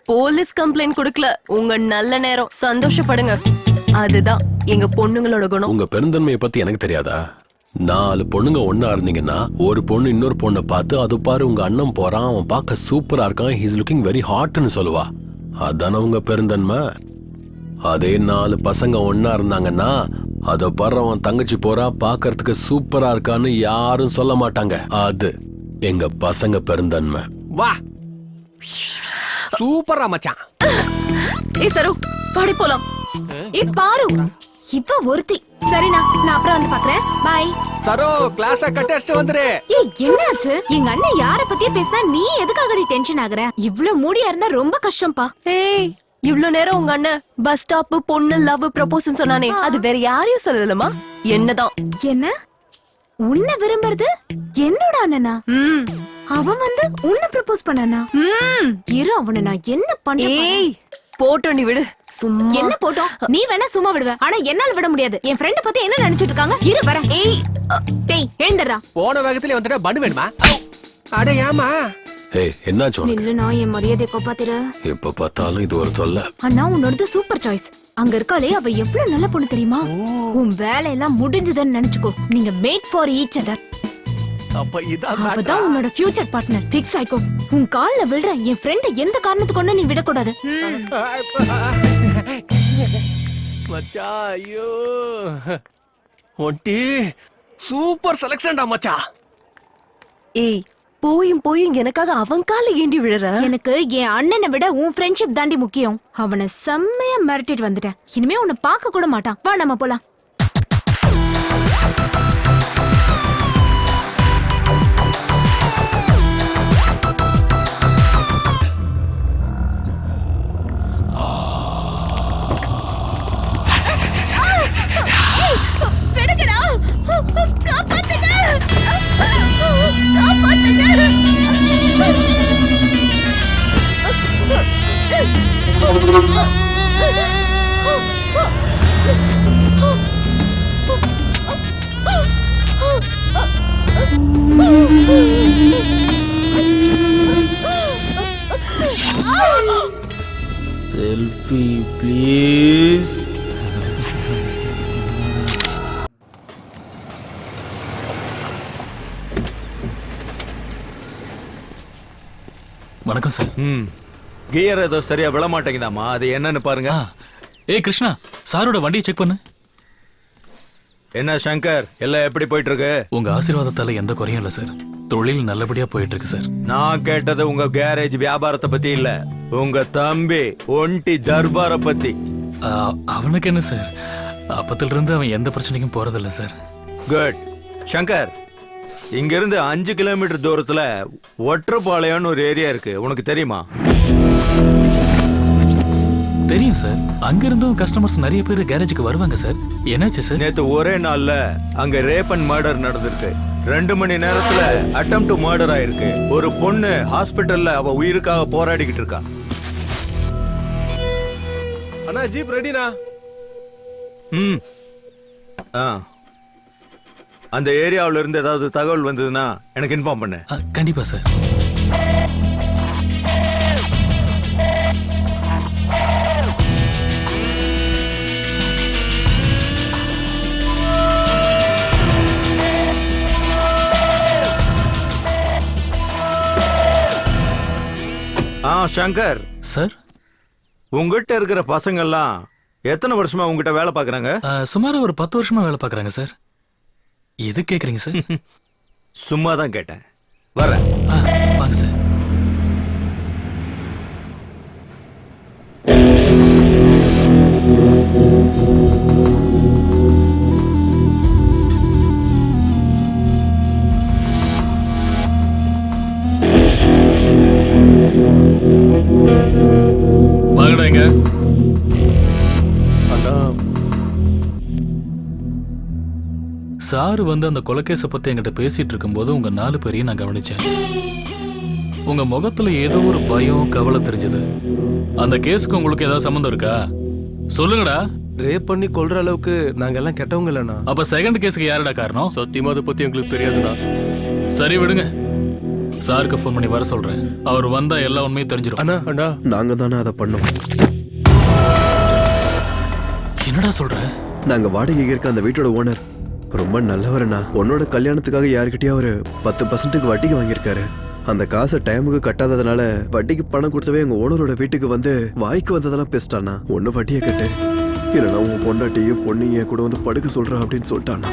போலீஸ் கம்ப்ளைண்ட் கொடுக்கல, உங்க நல்ல நேரம், சந்தோஷப்படுங்க. அதுதான் எங்க பொண்ணுங்களோட குணம். உங்க பெருந்தன்மையை பத்தி எனக்கு தெரியாதா? 4 பொண்ணுங்க ஒன்னா இருந்தீங்கன்னா ஒரு பொண்ணு இன்னொரு பொண்ணை பார்த்து அது பாரு உங்க அண்ணன் போறான், அவன் பார்க்க சூப்பரா இருக்கான், ஹீஸ் லுக்கிங் வெரி ஹாட்னு சொல்லுவா. அதான உங்க பெருந்தன்மை. அதே 4 பசங்க ஒன்னா இருந்தாங்கன்னா அத பாரு அவன் தங்கச்சி போறா, பார்க்கறதுக்கு சூப்பரா இருக்கான்னு யாரும் சொல்ல மாட்டாங்க. அது எங்க பசங்க பெருந்தன்மை. வா சூப்பரா மச்சான். ஏய் சரு, பாடி போலாம். பாரு, இவ ஒருத்தி. சரிண்ணா, நான் அப்புறம் வந்து பாக்குறேன். பாய். சரோ கிளாஸ கட் அடிச்சிட்டு வந்துரு. ஏய், என்னாச்சு? எங்க அண்ணன் யார பத்தியே பேசினா நீ எதுக்காக டென்ஷன் ஆகுற? இவ்ளோ மூடியா இருந்தா ரொம்ப கஷ்டம்ப்பா. ஏய், இவ்ளோ நேரம் உங்க அண்ணன் பஸ் ஸ்டாப் பொண்ணு லவ் ப்ரப்போஸ் சொன்னானே, அது வேற யாரையும் சொல்லலமா, என்னதான். என்ன? உன்னை விரும்புறது என்னோட அண்ணனா? அவன் வந்து உன்னை ப்ரப்போஸ் பண்ணனா? இரு, அவனை நான் என்ன பண்றேன்? ஏய் போட்டோம், நீ விடு. சும்மா என்ன போட்டோம்? நீ வேணா சும்மா விடுவ, ஆனா என்னால விட முடியாது. என் ஃப்ரெண்ட பத்தி என்ன நினைச்சிட்டு இருக்காங்க? இரு வர. ஏய் டேய், எழுந்துறா. போன வேகத்துல வந்துட்ட பண்ணு வேணுமா? அட ஏமா? ஏய் என்னாச்சு உனக்கு? நில்லுனா என் மரியாதை காப்பாத்திர. எப்ப பார்த்தாலும் இது ஒரு தொல்லை. அண்ணா, உன்னோடது சூப்பர் சாய்ஸ். அங்க இருக்காளே, அவ எவ்வளவு நல்ல பொண்ணு தெரியுமா? உன் வேலையெல்லாம் முடிஞ்சதுன்னு நினைச்சுக்கோ. நீங்க மேட் ஃபார் ஈச் அதர். அப்ப இதான் அப்பதான் உன்னோட ஃபியூச்சர் பார்ட்னர் ஃபிக்ஸ் ஆயிக்கோ. உன் கால்ல விழுற என் ஃப்ரெண்ட எந்த காரணத்துக்கு கொண்டு நீ விடக்கூடாது. மச்சா, ஐயோ ஒண்டி சூப்பர் செலக்ஷன்டா மச்சா. ஏய், போயும் போயும் எனக்காக அவன் கால ஏண்டி விழற? எனக்கு என் அண்ணனை விட உன் ஃப்ரெண்ட்ஷிப் தாண்டி முக்கியம். அவனை செம்மையா மிரட்டிட்டு வந்துட்டேன். இனிமே உன்னை பார்க்க கூட மாட்டான். வா நம்ம போலாம். Selfie please. வணக்கம் சார். கியர் ஏதோ சரியா விழ மாட்டேங்குதாமா, அது என்னன்னு பாருங்க. ஏய் கிருஷ்ணா, சாரோட வண்டியை செக் பண்ணு. என்ன சங்கர், எல்லாம் எப்படி போயிட்டு இருக்கு? உங்க ஆசீர்வாதத்தால எந்த குறையும் இல்ல சார். தொழில் நல்லபடியா போயிட்டு இருக்கு சார். நான் கேட்டது உங்க கேரேஜ் வியாபாரத்தை பத்தி இல்ல, உங்க தம்பி ஒண்டி தர்பார பத்தி. அவனுக்கு என்ன சார், அப்பத்துல இருந்து அவன் எந்த பிரச்சனைக்கும் போறதில்ல சார். குட். சங்கர், இங்க இருந்து 5 கிலோமீட்டர் தூரத்துல ஒற்றப்பாளையம்னு ஒரு ஏரியா இருக்கு, உனக்கு தெரியுமா? தெரியும் சார். அங்க இருந்தும் கஸ்டமர்ஸ் நிறைய பேர் கேரேஜுக்கு வருவாங்க சார். என்னாச்சு சார்? நேத்து ஒரே நாள்ல அங்க ரேப் அண்ட் மர்டர் நடந்திருக்கு. 2 மணி நேரத்துல அட்டெம்ப்ட் டு மர்டர் ஆயிருக்கு. ஒரு பொண்ணு ஹாஸ்பிட்டல்ல அவ உயிருக்காக போராடிக்கிட்டு இருக்கா. அண்ணா ஜீப் ரெடினா? அந்த ஏரியாவுல இருந்து ஏதாவது தகவல் வந்ததுன்னா எனக்கு இன்ஃபார்ம் பண்ணு. கண்டிப்பா சார். சங்கர் சார், உங்ககிட்ட இருக்கிற பசங்கள்லாம் எத்தனை வருஷமா உங்ககிட்ட வேலை பாக்குறாங்க? சுமார் ஒரு 10 வருஷமா வேலை பாக்குறாங்க சார். எது கேக்குறீங்க சார்? சும்மா தான் கேட்டேன். வரேன். வாங்க சார். சார் வந்து அந்த கொலைகேஸை பத்தி என்கிட்ட பேசிட்டு இருக்கும்போது உங்க 4 பேரையும் நான் கவனிச்சேன். உங்க முகத்துல ஏதோ ஒரு பயம், கவலை தெரிஞ்சது. அந்த கேஸுக்கு உங்களுக்கு ஏதாவது சம்மந்தம் இருக்கா? சொல்லுங்கடா. ரேப் பண்ணி கொல்ற அளவுக்கு நாங்க எல்லாம் கெட்டவங்க இல்லண்ணா. அப்ப செகண்ட் கேஸுக்கு யாருடா காரணம்? சத்தியமா அதை பத்தி எங்களுக்கு தெரியாதுண்ணா. சரி விடுங்க, சாருக்கு ஃபோன் பண்ணி வர சொல்றேன். அவர் வந்தா எல்லா உண்மையும் தெரிஞ்சிடும். அண்ணா அண்ணா நாங்க தானே அதை பண்ணோம். என்னடா சொல்ற? நாங்க வாடகைக்கு இருக்க அந்த வீட்டோட ஓனர் ரொம்ப நல்லவர்ண்ணா. உன்னோட கல்யாணத்துக்காக யாருக்கிட்டயும் அவரு 10% வட்டிக்கு வாங்கியிருக்காரு. அந்த காசை டைமுக்கு கட்டாததுனால வட்டிக்கு பணம் கொடுத்தவே எங்க ஓனரோட வீட்டுக்கு வந்து வாய்க்கு வந்ததெல்லாம் பேசிட்டானா. ஒண்ணு வட்டியை கட்டு, இல்லைன்னா உன் பொண்டாட்டியும் பொண்ணையும் கூட வந்து படுக்க சொல்ற அப்படின்னு சொல்லிட்டானா.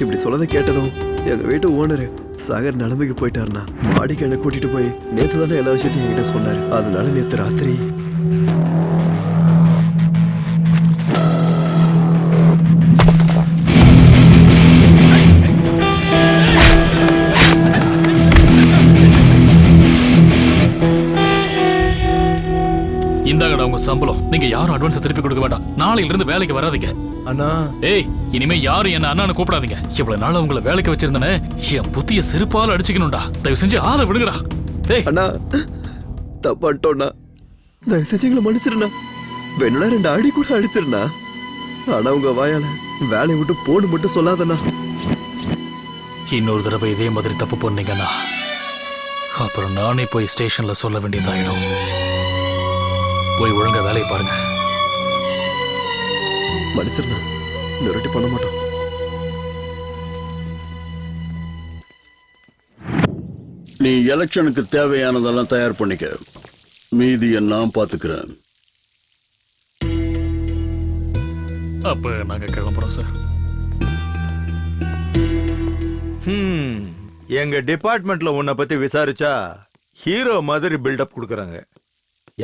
இப்படி சொல்லதை கேட்டதும் எங்க வீட்டு ஓனர் சாகர் நிலைமைக்கு போயிட்டாருனா. மாடிக்கு என்ன கூட்டிட்டு போய் நேத்து தானே எல்லா விஷயத்தையும் என்கிட்ட சொன்னாரு. அதனால நேத்து ராத்திரி இந்தாங்கடா உங்க சம்பளம். நீங்க யாரும் அட்வான்ஸ் திருப்பி கொடுக்க வேண்டாம். நாளையில இருந்து வேலைக்கு வராதீங்க. அண்ணா ஏய், இனிமே யாரும் என்ன அண்ணான்னு கூப்பிடாதீங்க. இவ்வளவு நாள் உங்களை வேலைக்கு வச்சிருந்தனே, என் புத்திய செருப்பால அடிச்சுக்கணும்டா. தயவு செஞ்சு ஆளை விடுங்கடா. ஏய் அண்ணா, தப்பாட்டோண்ணா, தயவு செஞ்சு எங்களை மன்னிச்சிருண்ணா. வேணும்னா 2 அடி கூட அடிச்சிருண்ணா. ஆனா உங்க வாயால வேலையை விட்டு போடு மட்டும் சொல்லாதண்ணா. இன்னொரு தடவை இதே மாதிரி தப்பு பண்ணீங்கன்னா அப்புறம் நானே போய் ஸ்டேஷன்ல சொல்ல வேண்டியதாயிடும். போய் ஒழுங்கா வேலையை பாருங்க. மன்னிச்சிருண்ணா, இன்னொரு பண்ண மாட்டோம். நீ எலெக்ஷனுக்கு தேவையானதெல்லாம் தயார் பண்ணிக்க. மீதியை நான் பாத்துக்கிறேன். அப்ப நாங்க கிளம்புறோம் சார். எங்க டிபார்ட்மெண்ட்ல உன்னை பத்தி விசாரிச்சா ஹீரோ மாதிரி பில்டப் கொடுக்கறாங்க.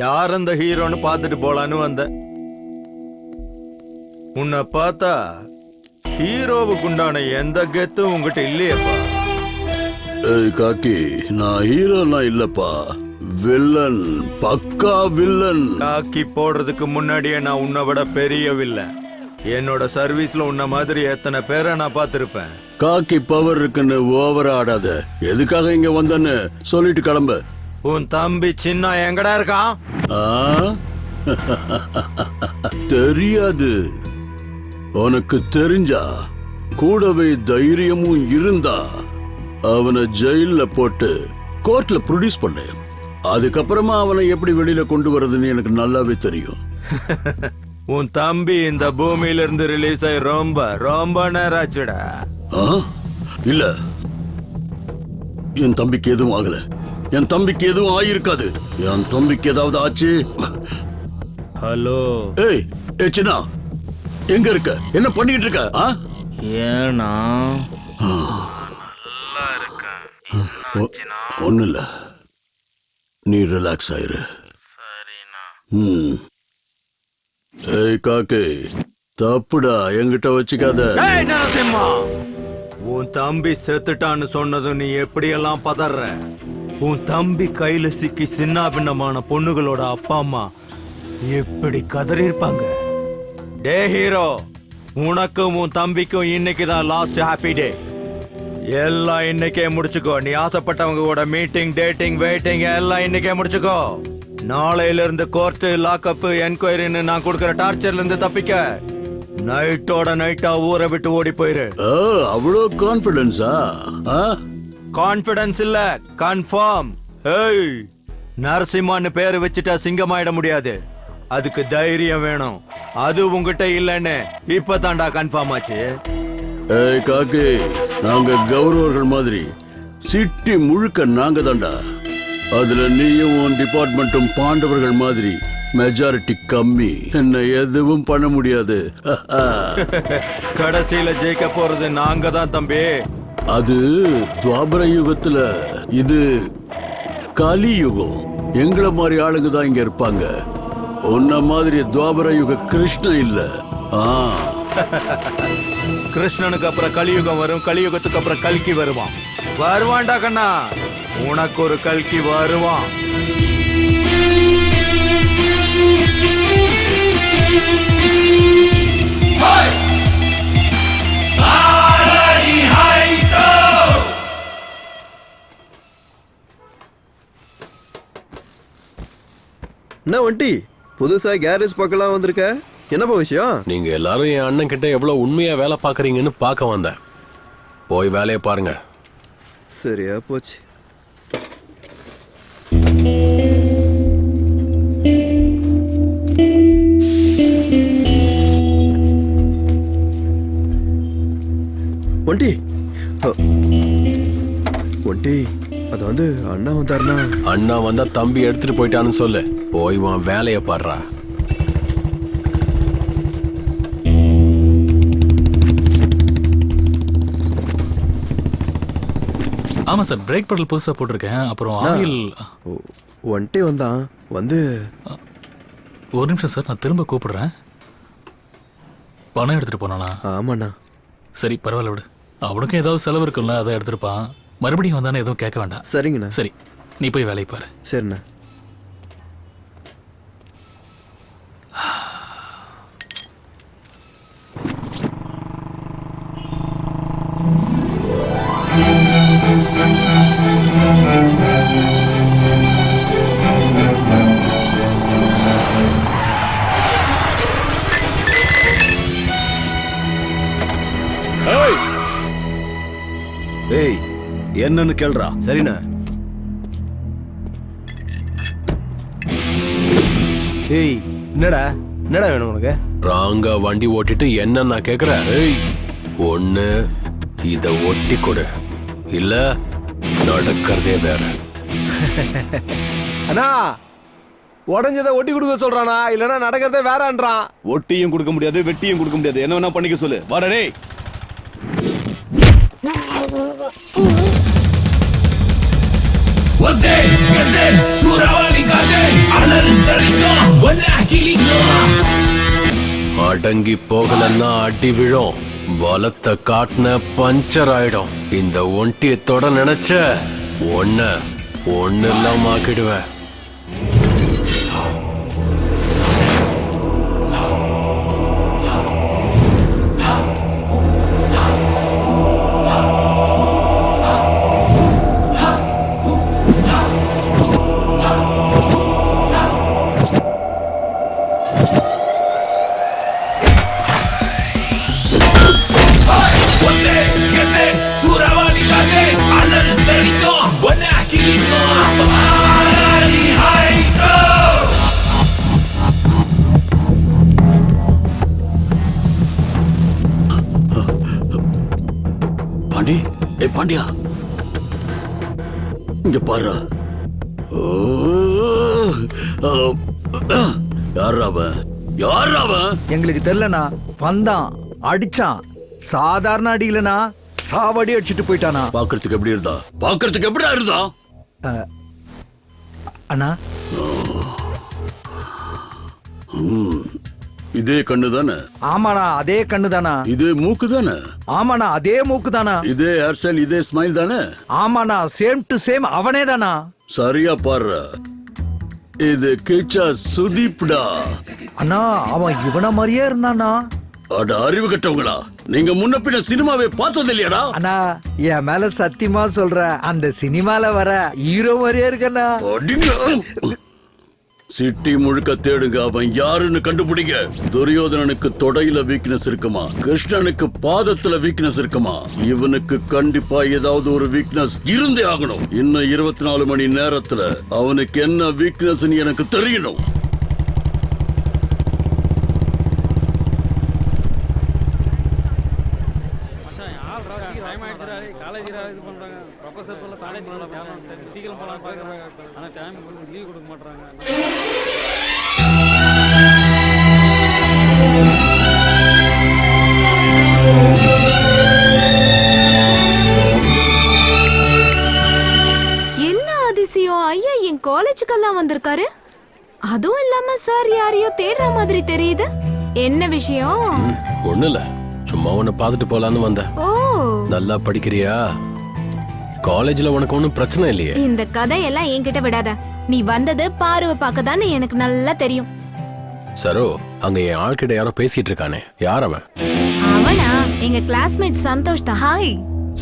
யார் அந்த ஹீரோன்னு பார்த்துட்டு போலான்னு வந்தேன். உன்னை பார்த்தா ஹீரோவுக்கு உண்டான எந்த கெத்தும் உங்ககிட்ட இல்லையப்பா. ஏய் காக்கி, நான் ஹீரோலாம் இல்லப்பா, வில்லன், பக்கா வில்லன். காக்கி போடுறதுக்கு முன்னாடியே நான் உன்னை விட பெரிய வில்லன். என்னோட சர்வீஸ்ல உன்ன மாதிரி எத்தனை பேரை நான் பார்த்திருப்பேன். காக்கி பவர் இருக்குன்னு ஓவரா ஆடாத. எதுக்காக இங்க வந்தன்னு சொல்லிட்டு கிளம்பு. உன் தம்பி சின்ன எங்கடா இருக்கான்? தெரியாது. உனக்கு தெரிஞ்சா, கூடவே தைரியமும் இருந்தா அவனை ஜெயில போட்டு கோர்ட்ல ப்ரொடியூஸ் பண்ணு. அதுக்கப்புறமா அவனை எப்படி வெளியில கொண்டு வர்றதுன்னு எனக்கு நல்லாவே தெரியும். உன் தம்பி இந்த பூமியில இருந்து ரிலீஸ் ஆகி ரொம்ப ரொம்ப நேரம் ஆச்சுடா. இல்ல, என் தம்பிக்கு எதுவும் ஆகல. என் தம்பிக்கு எதுவும் ஆயிருக்காது. என் தம்பிக்கு ஏதாவது ஆச்சு. ஹலோ. ஏய் ஏய் சின்னா, எங்க இருக்க? என்ன பண்ணிட்டு இருக்க? ஏன்னா ஒண்ணு இல்ல, நீ ரிலாக்ஸ் ஆயிரு. ஏய் காக்கே, தப்புடா, என்கிட்ட வச்சுக்காத. நரசிம்மா, உன் தம்பி செத்துட்டான்னு சொன்னதும் நீ எப்படியெல்லாம் பதற? உன் தம்பி கையில சிக்கி சின்ன பின்னமான பொண்ணுகளோட அப்பா அம்மா எப்படி கதறி இருப்பாங்க. டே ஹீரோ, உனக்கும் உன் தம்பிக்கும் இன்னைக்கு தான் லாஸ்ட் ஹாப்பி டே. எல்லாம் இன்னைக்கே முடிச்சுக்கோ. நீ ஆசைப்பட்டவங்க கூட மீட்டிங், டேட்டிங், வெயிட்டிங் எல்லாம் இன்னைக்கே முடிச்சுக்கோ. நாளையில இருந்து கோர்ட், லாக்அப், என்கொயரின்னு நான் கொடுக்கிற டார்ச்சர்ல இருந்து தப்பிக்க நைட்டோட நைட்டா ஊரை விட்டு ஓடி போயிரு. அவ்வளோ கான்பிடன்ஸா? கான்பிடன்ஸ் இல்ல, கன்ஃபார்ம். ஏய், நரசிம்மான்னு பேரு வச்சுட்டா சிங்கமாயிட முடியாது. அதுக்கு தைரியம் வேணும். அது உங்ககிட்ட இல்லன்னு இப்பதான்டா கன்ஃபார்ம் ஆச்சு. ஏய் காக்கே, நாங்க கௌரவர்கள் மாதிரி சிட்டி முழுக்க நாங்க தான்டா. அதுல நீயும் உன் டிபார்ட்மெண்ட்டும் பாண்டவர்கள் மாதிரி மெஜாரிட்டி கம்மி. என்ன எதுவும் பண்ண முடியாது. கடைசியில ஜெயிக்க போறது நாங்க தான் தம்பி. அது துவாபர யுகத்துல, இது கலியுகம். எங்களை மாதிரி ஆளுங்க தான் இங்க இருப்பாங்க. உன்ன மாதிரி துவாபர யுக கிருஷ்ணன் இல்ல. கிருஷ்ணனுக்கு அப்புறம் கலியுகம் வரும். கலியுகத்துக்கு அப்புறம் கல்கி வருவான். வருவான்டா கண்ணா, உனக்கு ஒரு கல்கி வருவான். Hey! என்ன வண்டி புதுசா கேரேஜ் பக்கலாம் வந்திருக்க? என்னப்பா விஷயம்? நீங்க எல்லாரும் என் அண்ணன் கிட்ட எவ்வளவு உண்மையா வேலை பாக்குறீங்கன்னு பார்க்க வந்தேன். போய் வேலையை பாருங்க. சரியா போச்சு. ஒண்டி ஒண்டி அது வந்து அண்ணா வந்தாருன்னா? அண்ணா வந்தா தம்பி எடுத்துட்டு போயிட்டான்னு சொல்லு. போய் உன் வேலையை பாடுறா. ஆமா சார், பிரேக் பெடல் புதுசா போட்டிருக்கேன். அப்புறம் ஆயில். ஒன்ட்டே வந்தான் வந்து. ஒரு நிமிஷம் சார், நான் திரும்ப கூப்பிடுறேன். பணம் எடுத்துட்டு போனானா? ஆமாண்ணா. சரி பரவாயில்ல விடு. அவனுக்கும் ஏதாவது செலவு இருக்குல்ல, அதை எடுத்துருப்பான். மறுபடியும் வந்தானே எதுவும் கேட்க வேண்டாம். சரிங்கண்ணா. சரி, நீ போய் வேலையை பாரு. சரிண்ணா. ஏய், என்னன்னு கேள்றா. சரிண்ணா. ஏய், என்னடா வேணும் உனக்கு? ராங்கா வண்டி ஓட்டிட்டு என்ன நான் கேக்குறேன்? ஏய், ஒண்ணு இத ஒட்டி கொடு, இல்ல நடக்கிறதே வேற. அண்ணா, உடஞ்சதை ஒட்டி கொடுக்க சொல்றானா, இல்லனா நடக்கிறதே வேறன்றான். ஒட்டியும் கொடுக்க முடியாது, வெட்டியும் கொடுக்க முடியாது. என்ன வேணா பண்ணிக்க சொல்லு. வாடா. அடங்கி போகலன்னா அடி விழும். வலத்தை காட்டின பஞ்சர் ஆயிடும். இந்த ஒண்டியத்தோட நினைச்ச ஒண்ணு இல்லாம ஆக்கிடுவேன். பாண்டி, ஏய் பாண்டியா, இங்க பாரு. யாராவ? எங்களுக்கு தெரியலனா. வந்தான், அடிச்சான். சாதாரண அடி இல்லனா, சாவடி அடிச்சிட்டு போயிட்டானா. பாக்குறதுக்கு எப்படி இருந்தா? பாக்குறதுக்கு எப்படியா இருந்தா? அண்ணா, இதே கண்ணு தானே? ஆமாண்ணா, அதே கண்ணு தானா. இதே மூக்கு தானே? ஆமாண்ணா, அதே மூக்கு தானா. இதே ஹேர் ஸ்டைல், இதே ஸ்மைல் தானே? ஆமாண்ணா, சேம் டு சேம் அவனே தானா. சரியா பாரு, இது கிச்சா சுதீப்டா. அண்ணா, அவன் இவன மாதிரியே இருந்தானா. அட அறிவு கட்டவங்களா, நீங்க முன்ன பின்ன சினிமாவே பார்த்தது இல்லையாடா? அண்ணா, என் மேல சத்தியமா சொல்ற, அந்த சினிமால வர ஹீரோ மாதிரியே இருக்கண்ணா. சிட்டி முழுக்க தேடுங்க, அவன் யாருன்னு கண்டுபிடிங்க. துரியோதனனுக்கு தொடையில வீக்னஸ் இருக்குமா, கிருஷ்ணனுக்கு பாதத்துல வீக்னஸ் இருக்குமா, இவனுக்கு கண்டிப்பா ஏதாவது ஒரு வீக்னஸ் இருந்தே ஆகணும். இன்னும் 24 மணி நேரத்துல அவனுக்கு என்ன வீக்னஸ் எனக்கு தெரியணும். என்ன அதிசயம் ஐயா, என் காலேஜுக்கெல்லாம் வந்திருக்காரு. அதுவும் இல்லாம சார் யாரையோ தேடுற மாதிரி தெரியுது. என்ன விஷயம்? ஒண்ணு இல்ல, சும்மா உன்னை பார்த்துட்டு போலான்னு வந்தேன். ஓ, நல்லா படிக்கிறியா? காலேஜ்ல உனக்கு ஒன்னும் பிரச்சனை இல்லையே? இந்த கதையெல்லாம் என்கிட்ட விடாத. நீ வந்தது பார்வை பார்க்கதான்னு எனக்கு நல்லா தெரியும். சரோ, அங்க என் ஆள்கிட்ட யாரோ பேசிட்டு இருக்கானே, யார் அவன்? அவனா எங்க கிளாஸ்மேட் சந்தோஷ் தான். ஹாய்.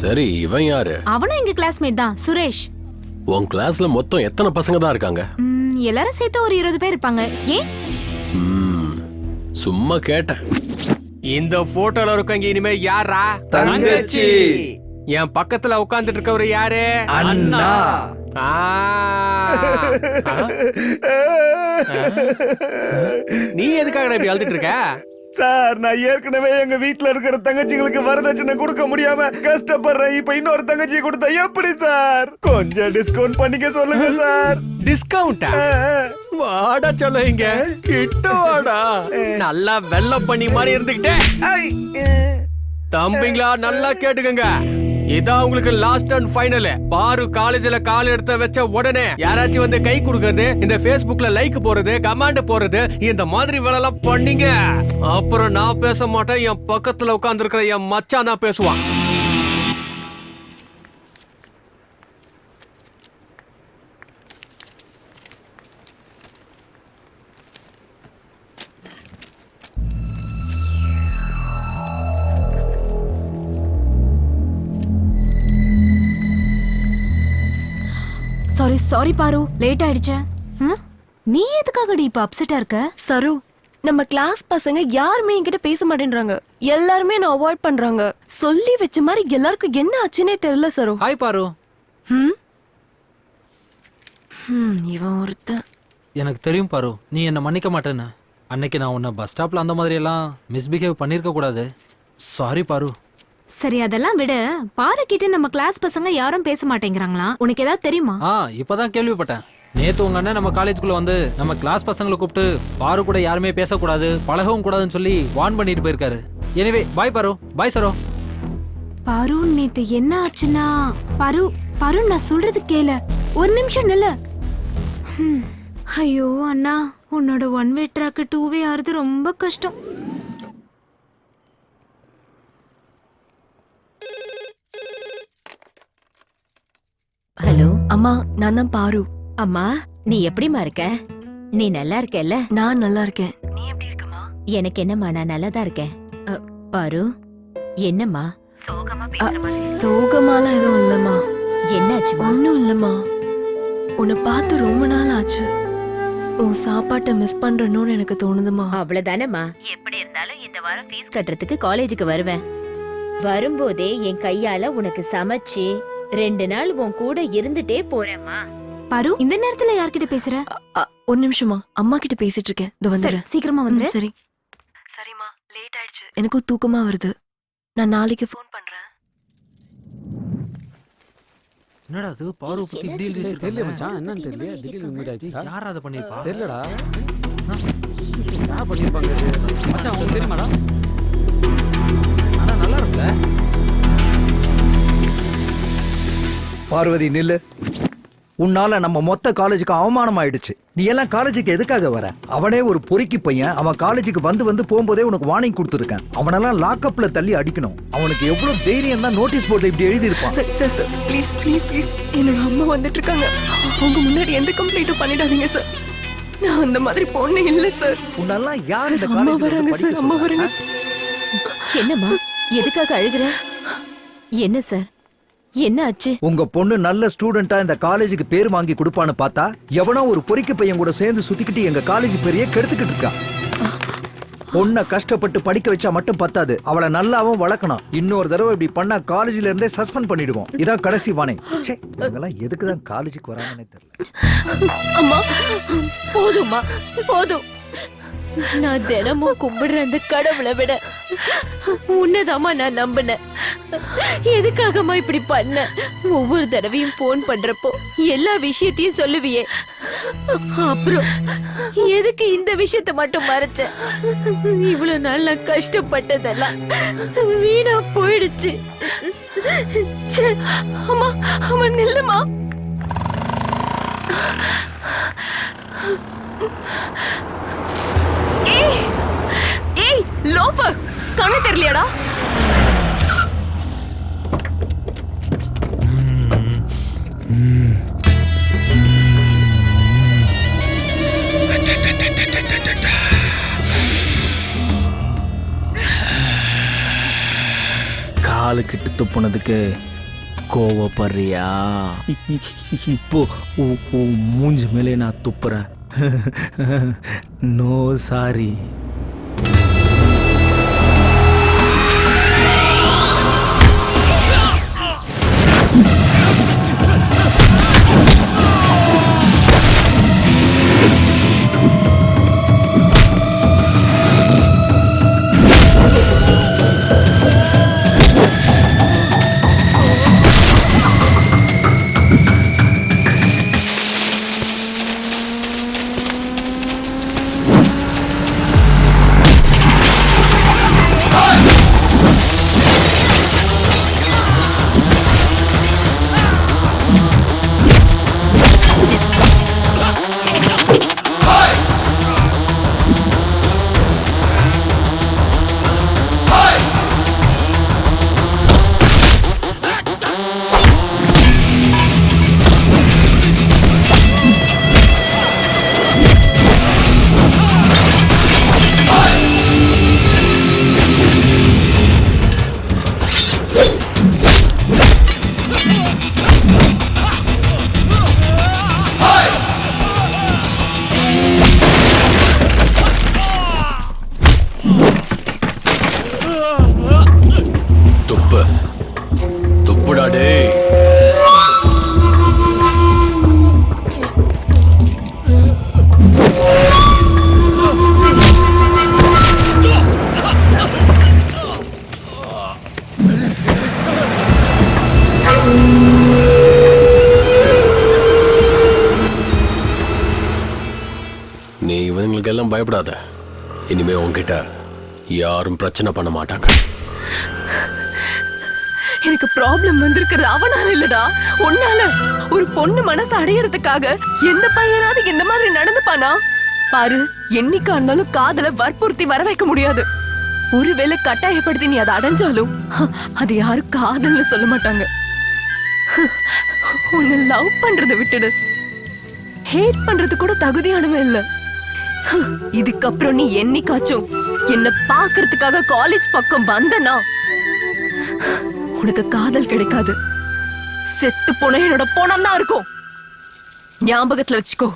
சரி, இவன் யாரு? அவனும் எங்க கிளாஸ்மேட் தான், சுரேஷ். உன் கிளாஸ்ல மொத்தம் எத்தனை பசங்க தான் இருக்காங்க? எல்லாரும் சேர்த்து ஒரு 20 பேர் இருப்பாங்க. ஏன்? சும்மா கேட்டேன். இந்த போட்டோல இருக்கங்க இனிமே யாரா? தங்கச்சி. என் பக்கத்துல உட்கார்ந்துட்டு இருக்கவர் யாரு? அண்ணா. நீ எதுக்காக இப்படி அழுதுட்டு இருக்க? சார், நான் ஏற்கனவே எங்க வீட்ல இருக்கிற தங்கச்சிகளுக்கு வரதட்சணை கொடுக்க முடியாம கஷ்டப்படுறேன். இப்ப இன்னொரு தங்கச்சி கொடுத்தா எப்படி சார்? கொஞ்சம் டிஸ்கவுண்ட் பண்ணிக்க சொல்லுங்க சார். டிஸ்கவுண்டா? வாடா சொல்லுங்க, கிட்ட வாடா. நல்லா வெள்ளை பண்ணி மாதிரி இருந்துகிட்டே. தம்பிங்களா நல்லா கேட்டுக்கங்க, இதான் உங்களுக்கு லாஸ்ட் அண்ட் ஃபைனல். பாரு காலேஜ்ல கால் எடுத்து வச்ச உடனே யாராச்சும் வந்து கை கொடுக்கறது, இந்த Facebookல லைக் போறது, கமெண்ட் போறது, இந்த மாதிரி வேலை எல்லாம் பண்ணீங்க அப்புறம் நான் பேச மாட்டேன். என் பக்கத்துல உட்கார்ந்து இருக்கிற என் மச்சான் தான் பேசுவான். சாரி பாரு, லேட் ஆயிடுச்சு. நீ எதுக்காகடி இப்ப அப்செட்டா இருக்க? சரு, நம்ம கிளாஸ் பசங்க யாருமே என்கிட்ட பேச மாட்டேன்றாங்க. எல்லாருமே நான் அவாய்ட் பண்றாங்க. சொல்லி வச்ச மாதிரி எல்லாருக்கும் என்ன ஆச்சுன்னே தெரியல சரு. ஹாய் பாரு. இவன் ஒருத்தன். எனக்கு தெரியும் பாரு, நீ என்ன மன்னிக்க மாட்டேன்னு. அன்னைக்கு நான் உன்னை பஸ் ஸ்டாப்ல அந்த மாதிரி எல்லாம் மிஸ்பிஹேவ் பண்ணிருக்க கூடாது. சாரி பாரு. சரி, அதெல்லாம் விட. பாரு கிட்ட நம்ம கிளாஸ் பசங்க யாரும் பேச மாட்டேங்கிறாங்களா? உனக்கு ஏதாவது தெரியுமா? இப்பதான் கேள்விப்பட்டேன். நேத்து உங்க அண்ணன் நம்ம காலேஜுக்குள்ள வந்து நம்ம கிளாஸ் பசங்களை கூப்பிட்டு பாரு கூட யாருமே பேசக்கூடாது, பழகவும் கூடாதுன்னு சொல்லி வார்ன் பண்ணிட்டு போயிருக்காரு. எனிவே பாய் பாரு. பாய் சரோ. பாரு, நேத்து என்ன ஆச்சுன்னா, பாரு நான் சொல்றது கேளு. ஒரு நிமிஷம் நில்லு. ஐயோ அண்ணா, உன்னோட 1 வே ட்ராக் 2 வே ஆறுது ரொம்ப கஷ்டம். ஹலோ அம்மா, நான் தான் பாரு. அம்மா, நீ எப்படிமா இருக்க? நீ நல்லா இருக்கல்ல? நான் நல்லா இருக்கேன். நீ எப்படி இருக்கமா? எனக்கு என்னம்மா, நான் நல்லா தான் இருக்கேன். பாரு, என்னம்மா சோகமாலாம் எதுவும் இல்லம்மா. என்னாச்சு? ஒன்னும் இல்லம்மா. உன்னை பார்த்து ரொம்ப நாள் ஆச்சு. உன் சாப்பாட்டை மிஸ் பண்றணும்னு எனக்கு தோணுதுமா. அவ்வளவுதானம்மா. எப்படி இருந்தாலும் இந்த வாரம் ஃபீஸ் கட்டுறதுக்கு காலேஜுக்கு வருவேன். வரும்போதே என் கையால உனக்கு சமைச்சு 2 நாள் உன் கூட இருந்துட்டே போறேம்மா. பாரு, இந்த நேரத்துல யார்கிட்ட பேசுற? ஒரு நிமிஷமா, அம்மா கிட்ட பேசிட்டு இருக்கேன். இது வந்துடுறேன். சீக்கிரமா வந்துரு. சரி. சரிம்மா, லேட் ஆயிடுச்சு. எனக்கும் தூக்கமா வருது. நான் நாளைக்கு ஃபோன் பண்றேன். என்னடா அது பாரு பத்தி இப்படி எழுதி வச்சிருக்காங்க? தெரியல மச்சான், என்னன்னு தெரியல. திடீர்னு மீட் ஆயிடுச்சு. யார் அத பண்ணிருப்பா? தெரியலடா. யார் பண்ணிருப்பாங்க இது? மச்சான் உங்களுக்கு தெரியுமாடா? ஆனா நல்லா இருக்குல. பார்வதி நில்லு. உன்னால நம்ம மொத்த காலேஜுக்கு அவமானம் ஆயிடுச்சு. நீ எல்லாம் காலேஜுக்கு எதுக்காக வர? அவனே ஒரு பொறுக்கி பையன். அவன் காலேஜுக்கு வந்து போகும்போதே உனக்கு வார்னிங் கொடுத்துருக்கேன். அவனெல்லாம் லாக்அப்ல தள்ளி அடிக்கணும். அவனுக்கு எவ்வளவு தைரியம் தான் நோட்டீஸ் போர்ட்ல இப்படி எழுதி இருப்பான். Sir sir, please please please, என்னோட அம்மா வந்துட்டு இருக்காங்க. அவங்க முன்னாடி எந்த கம்ப்ளைண்ட்டும் பண்ணிடாதீங்க சார். நான் அந்த மாதிரி பொண்ணு இல்ல சார். உன்னெல்லாம் யார் இந்த அம்மா வராங்க சார், அம்மா வராங்க. என்னம்மா, எதுக்காக அழுகுற? என்ன சார், என்ன ஆச்சு? உங்க பொண்ணு நல்ல ஸ்டூடெண்டா இந்த காலேஜுக்கு பேர் வாங்கி கொடுப்பான்னு பார்த்தா எவனோ ஒரு பொறிக்க பையன் கூட சேர்ந்து சுத்திக்கிட்டு எங்க காலேஜ் பேரையே கெடுத்துக்கிட்டு இருக்கா. பொண்ணை கஷ்டப்பட்டு படிக்க வச்சா மட்டும் பத்தாது, அவளை நல்லாவும் வளர்க்கணும். இன்னொரு தடவை இப்படி பண்ணா காலேஜ்ல இருந்தே சஸ்பெண்ட் பண்ணிடுவோம். இதான் கடைசி வார்னிங். இவங்கெல்லாம் எதுக்குதான் காலேஜுக்கு வராங்கன்னே தெரியல. அம்மா, போதும்மா, போதும். நான் தினமும் கும்பிடுற அந்த கடவுளை விட உன்னதாமா நான் நம்பினேன். எதுக்காகமா இப்படி பண்ண? ஒவ்வொரு தடவையும் போன் பண்றப்போ எல்லா விஷயத்தையும் சொல்லுவியே, அப்புறம் எதுக்கு இந்த விஷயத்தை மட்டும் மறைச்ச? இவ்வளவு நாள் நான் கஷ்டப்பட்டதெல்லாம் வீணா போயிடுச்சு. அம்மா, அம்மா நில்லுமா. ஏய் லோஃபர், கண்ணு தெரியலையாடா? காலு கிட்டு துப்புனதுக்கு கோவப்படுறியா? இப்போ மூஞ்சி மேலே நான் துப்புறேன். No sorry. நீ இவங்களுக்கெல்லாம் பயப்படாத. இனிமே உன்கிட்ட யாரும் பிரச்சனை பண்ண மாட்டாங்க. எனக்கு ப்ராப்ளம் வந்திருக்கிறது அவனால இல்லடா, உன்னால. ஒரு பொண்ணு மனசு அடையறதுக்காக எந்த பையனாவது இந்த மாதிரி நடந்துப்பானா? பாரு, என்னைக்கா இருந்தாலும் காதல வற்புறுத்தி வர வைக்க முடியாது. ஒருவேளை கட்டாயப்படுத்தி நீ அதை அடைஞ்சாலும் அது யாரும் காதல்னு சொல்ல மாட்டாங்க. உன்னை லவ் பண்றதை விட்டுடு, ஹேட் பண்றது கூட தகுதியானவன் இல்ல. இதுக்கப்புறம் நீ என்னைக்காச்சும் என்ன பாக்குறதுக்காக காலேஜ் பக்கம் வந்தனா உனக்கு காதல் கிடைக்காது. செத்து போன என்னோட போனம் தான் இருக்கும். ஞாபகத்துல வச்சுக்கோ.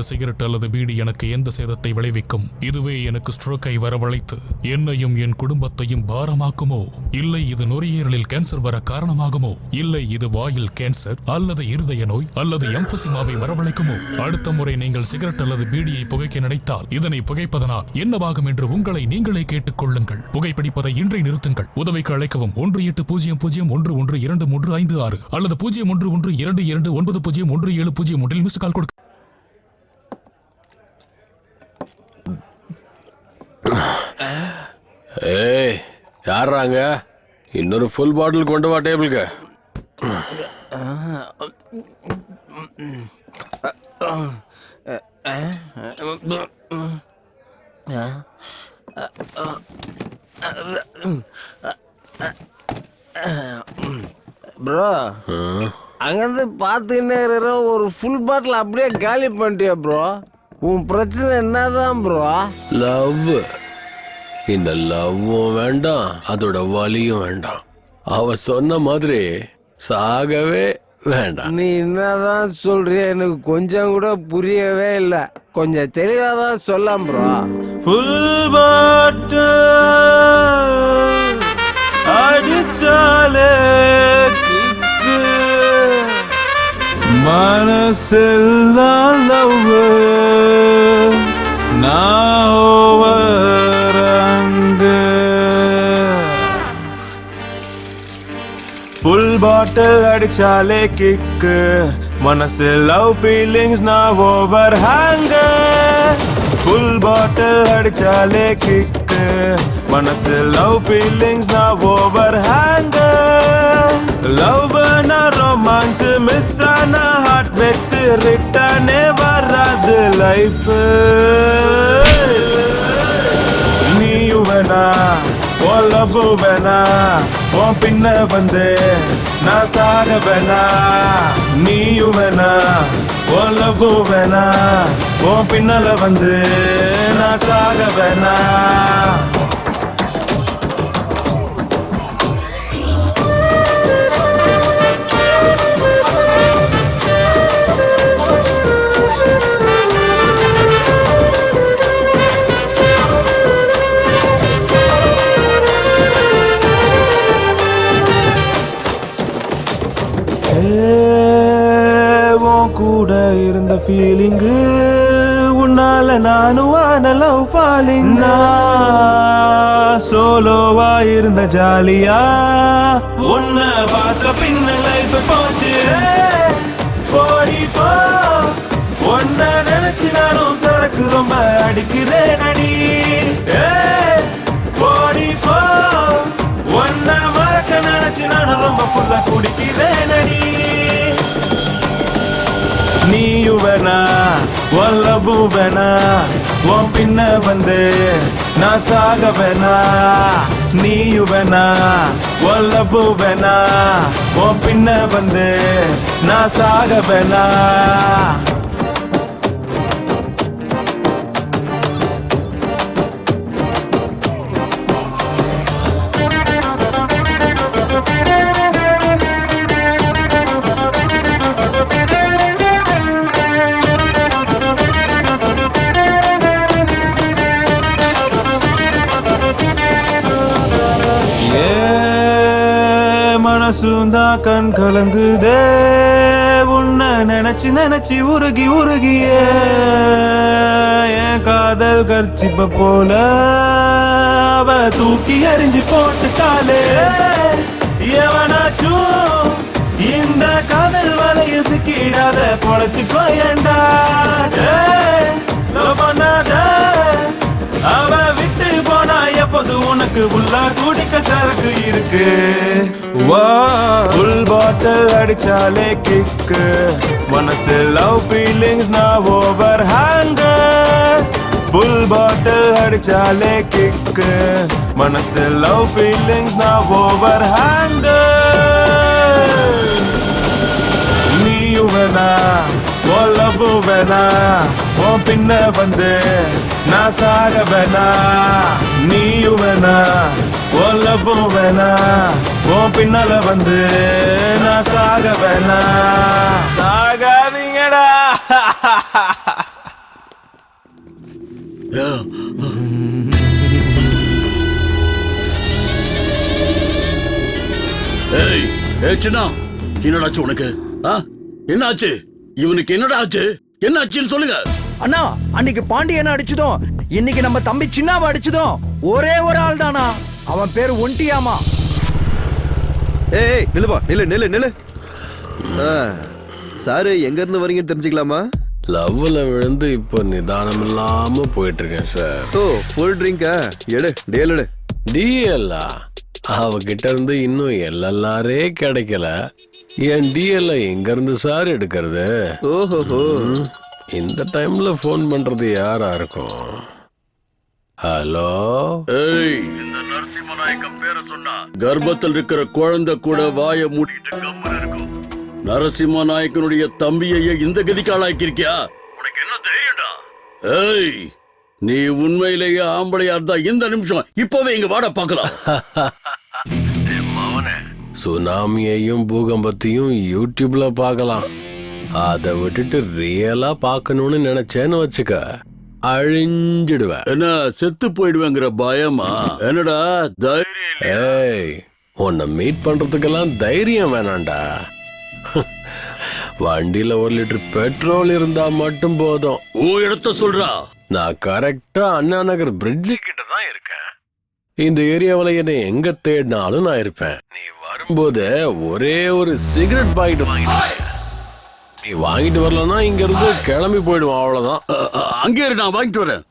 சிகரெட் அல்லது பீடி எனக்கு எந்த சேதத்தை விளைவிக்கும்? இதுவே எனக்கு ஸ்ட்ரோக்கை வரவழைத்து என்னையும் என் குடும்பத்தையும் பாரமாக்குமோ? இல்லை இது நுரையீரலில் கேன்சர் வர காரணமாகுமோ? இல்லை இது வாயில் கேன்சர் அல்லது இருதய நோய் அல்லது எம்பசிமாவை வரவழைக்குமோ? அடுத்த முறை நீங்கள் சிகரெட் அல்லது பீடியை புகைக்க நினைத்தால் இதனை புகைப்பதனால் என்னவாகும் என்று உங்களை நீங்களே கேட்டுக் கொள்ளுங்கள். புகைப்பிடிப்பதை இன்றை நிறுத்துங்கள். உதவிக்கு அழைக்கவும் 1800112356 அல்லது 0112290170 மிஸ் கால் கொடுக்க. ஏய், யாராங்க? இன்னொரு ஃபுல் பாட்டில் கொண்டு வா டேபிளுக்கு. ப்ரோ, அங்கிருந்து பார்த்துக்கிட்டே இருக்கிற ஒரு ஃபுல் பாட்டில் அப்படியே காலி பண்ணிட்டியா ப்ரோ? உன் பிரச்சனை என்னதான் ப்ரோ? லவ். இந்த லவ்வும் வேண்டாம், அதோட வலியும் வேண்டாம். அவ சொன்ன மாதிரி சாகவே வேண்டாம். நீ என்னதான் சொல்றிய எனக்கு கொஞ்சம் கூட புரியவே இல்லை. கொஞ்சம் தெளிவா தான் சொல்லலாம் ப்ரோ. ஃபுல் பாட்டில் அடிச்ச மனசெல்லாம் லவ் நான் ஓவர் அங்க ஃபுல் பாட்டில் அடிச்சாலே கிக்கு மனசு லவ் ஃபீலிங்ஸ் நான் ஓவர் ஹேங்க ஃபுல் பாட்டில் அடிச்சாலே கிக்கு மனசு லவ் ஃபீலிங்ஸ் நான் ஓவர் ஹேங்க லவ் na romance miss ஆனா ஹார்ட் வெக்ஸ் ரிட்டர்னே வராது லைஃப் நீயும் வேணா உன் லவ் வேணா உன் பின்ன வந்து நான் சாக வேணா நீயும் வேணா உன் லவ் வேணா உன் பின்னால வந்து நான் சாக வேணா கூட இருந்த ஃபீலிங்கு உன்னால நானும் ஆன லவ் ஃபாலிங் சோலோவா இருந்த ஜாலியா உன்னை பார்த்த பின்ன லைஃப் போச்சு போடி போ உன்னை நினைச்சு நானும் சரக்கு ரொம்ப அடிக்கிறேன் அடி போடி போ உன்னை மறக்க நினைச்சு நானும் ரொம்ப ஃபுல்லா குடிக்கிறேன் அடி நீயும் வேணா உன் லவ்வும் வேணா உன் பின்ன வந்து நான் சாக வேணா நீயும் வேணா உன் லவ்வும் வேணா உன் பின்ன வந்து நான் சாக வேணா மனசுந்தா கண் கலங்குதே உன்னை நினைச்சு நினைச்சு உருகி உருகியே என் காதல் கர்ச்சிப்ப போல அவ தூக்கி எறிஞ்சு போட்டுட்டாலே எவனாச்சும் இந்த காதல் வலையில் சிக்கிடாத பொழைச்சுக்கோ ஏண்டா பண்ணாத அவ விட்டு போனா எப்போது உனக்கு உள்ளா குடிக்க சரக்கு இருக்கு ஃபுல் பாட்டில் அடிச்சாலே கிக்கு மனசு லவ் ஃபீலிங்ஸ் நான் ஓவர் ஹேங்க ஃபுல் பாட்டில் அடிச்சாலே கிக்கு மனசு லவ் ஃபீலிங்ஸ் நான் ஓவர் ஹேங்க நீயும் வேணா உன் லவ் வேணா உன் பின்ன வந்து நான் சாக வேணா நீயும் வேணா உன் லவ் வேணா உன் பின்னால வந்து நான் சாக வேணா சாகாதீங்கடா சின்ன என்னடாச்சு உனக்கு என்ன ஆச்சு இவனுக்கு என்னடா ஆச்சு என்ன ஆச்சுன்னு சொல்லுங்க அண்ணா அன்னைக்கு பாண்டியனை அடிச்சதும் இன்னைக்கு நம்ம தம்பி சின்னாவை அடிச்சதும் ஒரே ஒரு ஆள் தானா அவன் பேரு ஒண்டியாமா ஏய் நில்லுப்பா நில்லு சாரு எங்க இருந்து வரீங்கன்னு தெரிஞ்சுக்கலாமா லவ்ல விழுந்து இப்போ நிதானம் இல்லாம போயிட்டு இருக்கேன் சார் ஓ ஃபுல் ட்ரிங்கா எடு டேல் டிஎல்லா அவகிட்ட இருந்து இன்னும் எல்எல்ஆரே கிடைக்கல என் டிஎல்ல எங்க இருந்து சார் எடுக்கிறது ஓஹோ இந்த டைம்ல போன் பண்றது யாரா இருக்கும் ஹலோ ஏய் இந்த நரசிம்மநாயக்கம் பேரை சொன்னா கர்ப்பத்தில் இருக்கிற குழந்தை கூட வாயை மூடிட்டு கம்மன் இருக்கும் நரசிம்மநாயக்கனுடைய தம்பியையே இந்த கதிக்கு ஆளாக்கிருக்கியா உனக்கு என்ன தைரியம்டா ஏய் நீ உண்மையிலேயே ஆம்பளையா இருந்தா இந்த நிமிஷம் இப்பவே இங்க வாட பார்க்கலாம் சுனாமியையும் பூகம்பத்தையும் யூடியூப்ல பார்க்கலாம் அதை விட்டுட்டு ரியலா பார்க்கணும்னு நினைச்சேன்னு வச்சுக்க அழிஞ்சிடுவேன் என்ன செத்து போயிடுவேங்கிற பயமா என்னடா தைரியம் ஏய் உன்னை மீட் பண்றதுக்கெல்லாம் தைரியம் வேணாண்டா வண்டியில 1 லிட்டர் பெட்ரோல் இருந்தா மட்டும் போதும். இடத்த சொல்றா. நான் கரெக்டா அண்ணா நகர் பிரிட்ஜு கிட்ட தான் இருக்கேன். இந்த ஏரியாவில என்னை எங்க தேடினாலும் நான் இருப்பேன். நீ வரும்போது ஒரே ஒரு சிகரெட் பாக்கெட் வாங்கிட்டு நீ வாங்கிட்டு வரலன்னா இங்க இருந்து கிளம்பி போயிடுவோம். அவ்வளவுதான். அங்கே இரு, நான் வாங்கிட்டு வரேன்.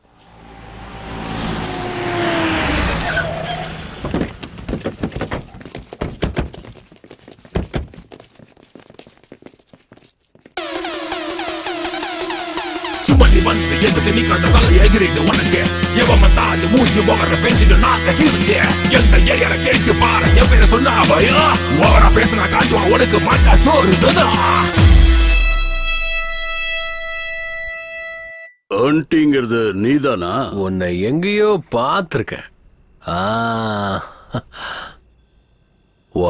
சுமண்ணி வந்து எந்த திணி கண்ட தலை எகிரிட்டு உனக்கு எவன் வந்தாலும் மூஞ்சி முகர பேசிட்டு நாங்க கிருங்க. எந்த ஏரியால கேட்டு பாரு என் பேரை சொன்னா பயம். ஓவரா பேசினா காட்டுவான் உனக்கு மாட்டா சோறுதான். ஆண்டிங்கிறது நீதானா? உன்னை எங்கேயோ பார்த்திருக்கேன்.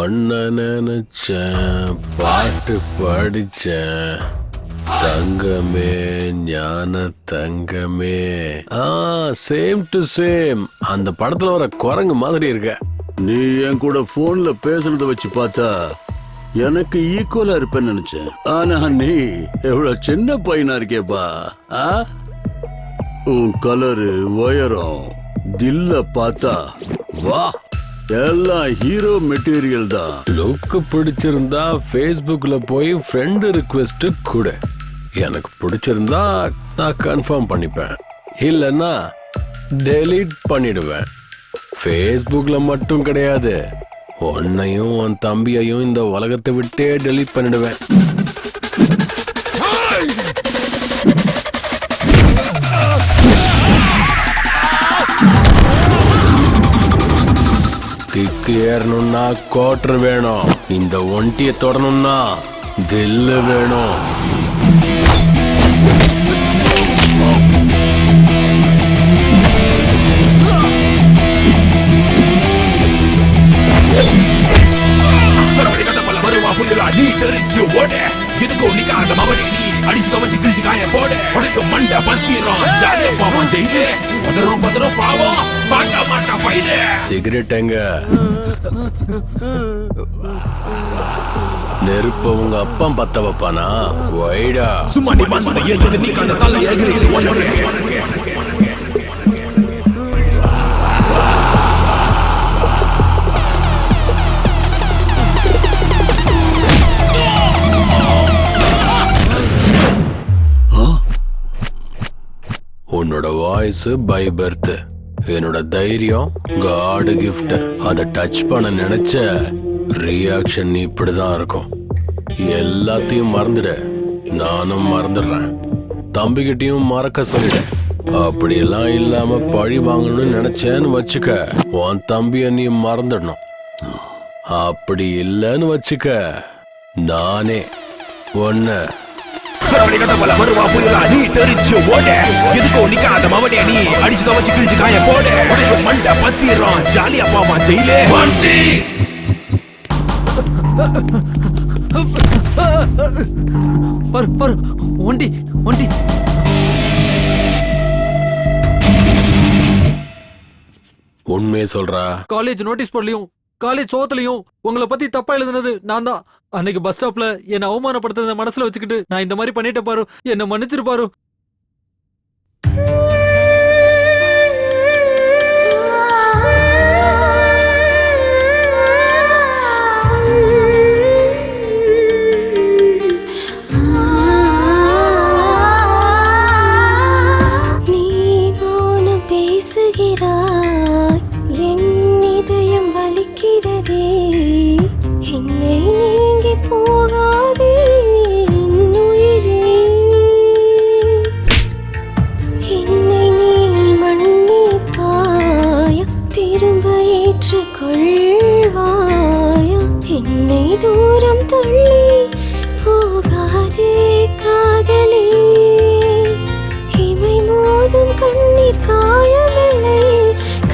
ஒன்ன நினைச்சேன், பாட்டு படிச்சேன். தங்கமே ஞான தங்கமே. Same to same. அந்த படத்துல வர குரங்கு மாதிரி இருக்க. நீ என் கூட போன்ல பேசுறத வச்சு பார்த்தா எனக்கு ஈக்குவலா இருப்பேன்னு நினைச்சேன். ஆனா நீ எவ்வளவு சின்ன பையனா இருக்கேப்பா. உன் கலரு, உயரம், தில்ல பார்த்தா வா, எல்லாம் ஹீரோ மெட்டீரியல் தான். லுக்கு பிடிச்சிருந்தா ஃபேஸ்புக்ல போய் ஃப்ரெண்ட் ரிக்வெஸ்ட் கொடு. எனக்கு பிடிச்சிருந்தா நான் கன்ஃபார்ம் பண்ணிப்பேன், இல்லைன்னா டெலீட் பண்ணிடுவேன். ஃபேஸ்புக்ல மட்டும் கிடையாது, உன்னையும் உன் தம்பியையும் இந்த உலகத்தை விட்டே டெலீட் பண்ணிடுவேன். கிக்கு ஏறணும்னா கோட்டர் வேணும். இந்த ஒண்டியை தொடணும்னா தில்லு வேணும். நீ தெரிஞ்சு ஓட இதுக்கு நிக்காத மவனே. நீ அடிச்சு துவச்சு கிழிச்சு காய போட உனக்கு மண்ட பத்திரம். ஜாலியா பாவம் ஜெயிலு பதறும் பாவம் மாட்டா மாட்டா ஃபைலு. சிகரெட் எங்க? நெருப்ப உங்க அப்பா பத்த வைப்பானா? வைடா. சும்மா நீ வந்து எது நீ கண்ட தலை எகிரிட்டு உனக்கு உன்னோட வாய்ஸ் பை பர்த், என்னோட தைரியம் காட் கிஃப்ட். அதை டச் பண்ண நினைச்ச ரியாக்ஷன் இப்படிதான் இருக்கும். எல்லாத்தையும் மறந்துட. நானும் மறந்துடுறேன். தம்பிகிட்டையும் மறக்க சொல்லிட. அப்படியெல்லாம் இல்லாம பழி வாங்கணும்னு நினைச்சேன்னு வச்சுக்க, உன் தம்பிய நீ மறந்துடணும். அப்படி இல்லைன்னு வச்சுக்க, நானே ஒன்ன வருவா புயலா. நீ தெரிஞ்சு ஓட எதுக்கோ நிக்காத மவனே. நீ அடிச்சு துவச்சு கிழிச்சு காய போட உனக்கு மண்ட பத்திரம். ஜாலியா பாவம் ஜெயிலு வண்டி. பாரு பாரு, ஒண்டி ஒண்டி. உண்மையை சொல்றா? காலேஜ் நோட்டீஸ் போர்ட்லயும் காலேஜ் சோகத்திலையும் உங்களை பத்தி தப்பா எழுதுனது நான் தான். அன்னைக்கு பஸ் ஸ்டாப்ல என்ன அவமானப்படுத்துறத மனசுல வச்சுக்கிட்டு நான் இந்த மாதிரி பண்ணிட்டேன் பாரு. என்ன மன்னிச்சிரு பாரு. நீ மௌனம் பேசுகிறாய், என் இதயம் வலிக்கிறதே. என்னை நீங்கி போகாதே என் உயிரே. என்னை நீ மன்னிப்பாயா, திரும்ப ஏற்றுக்கொள்வாயா. என்னை தூரம் தள்ளி போகாதே காதலே. இமை மோதும் கண்ணீர் காயவில்லை,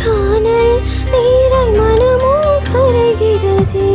காணல் நீராய் மனமும் கரைகிறதே.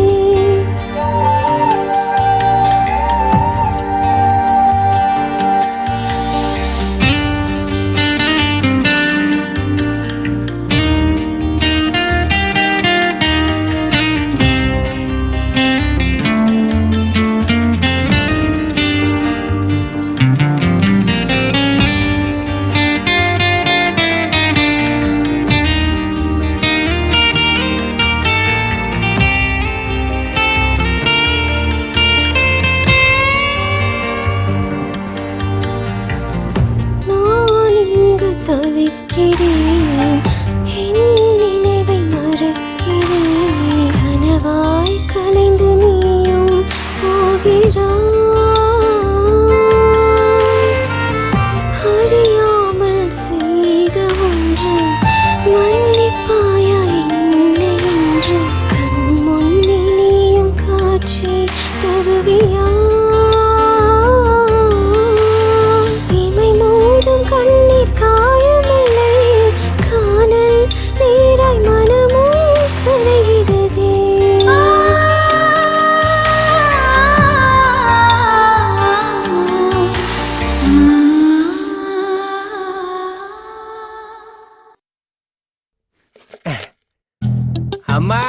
அம்மா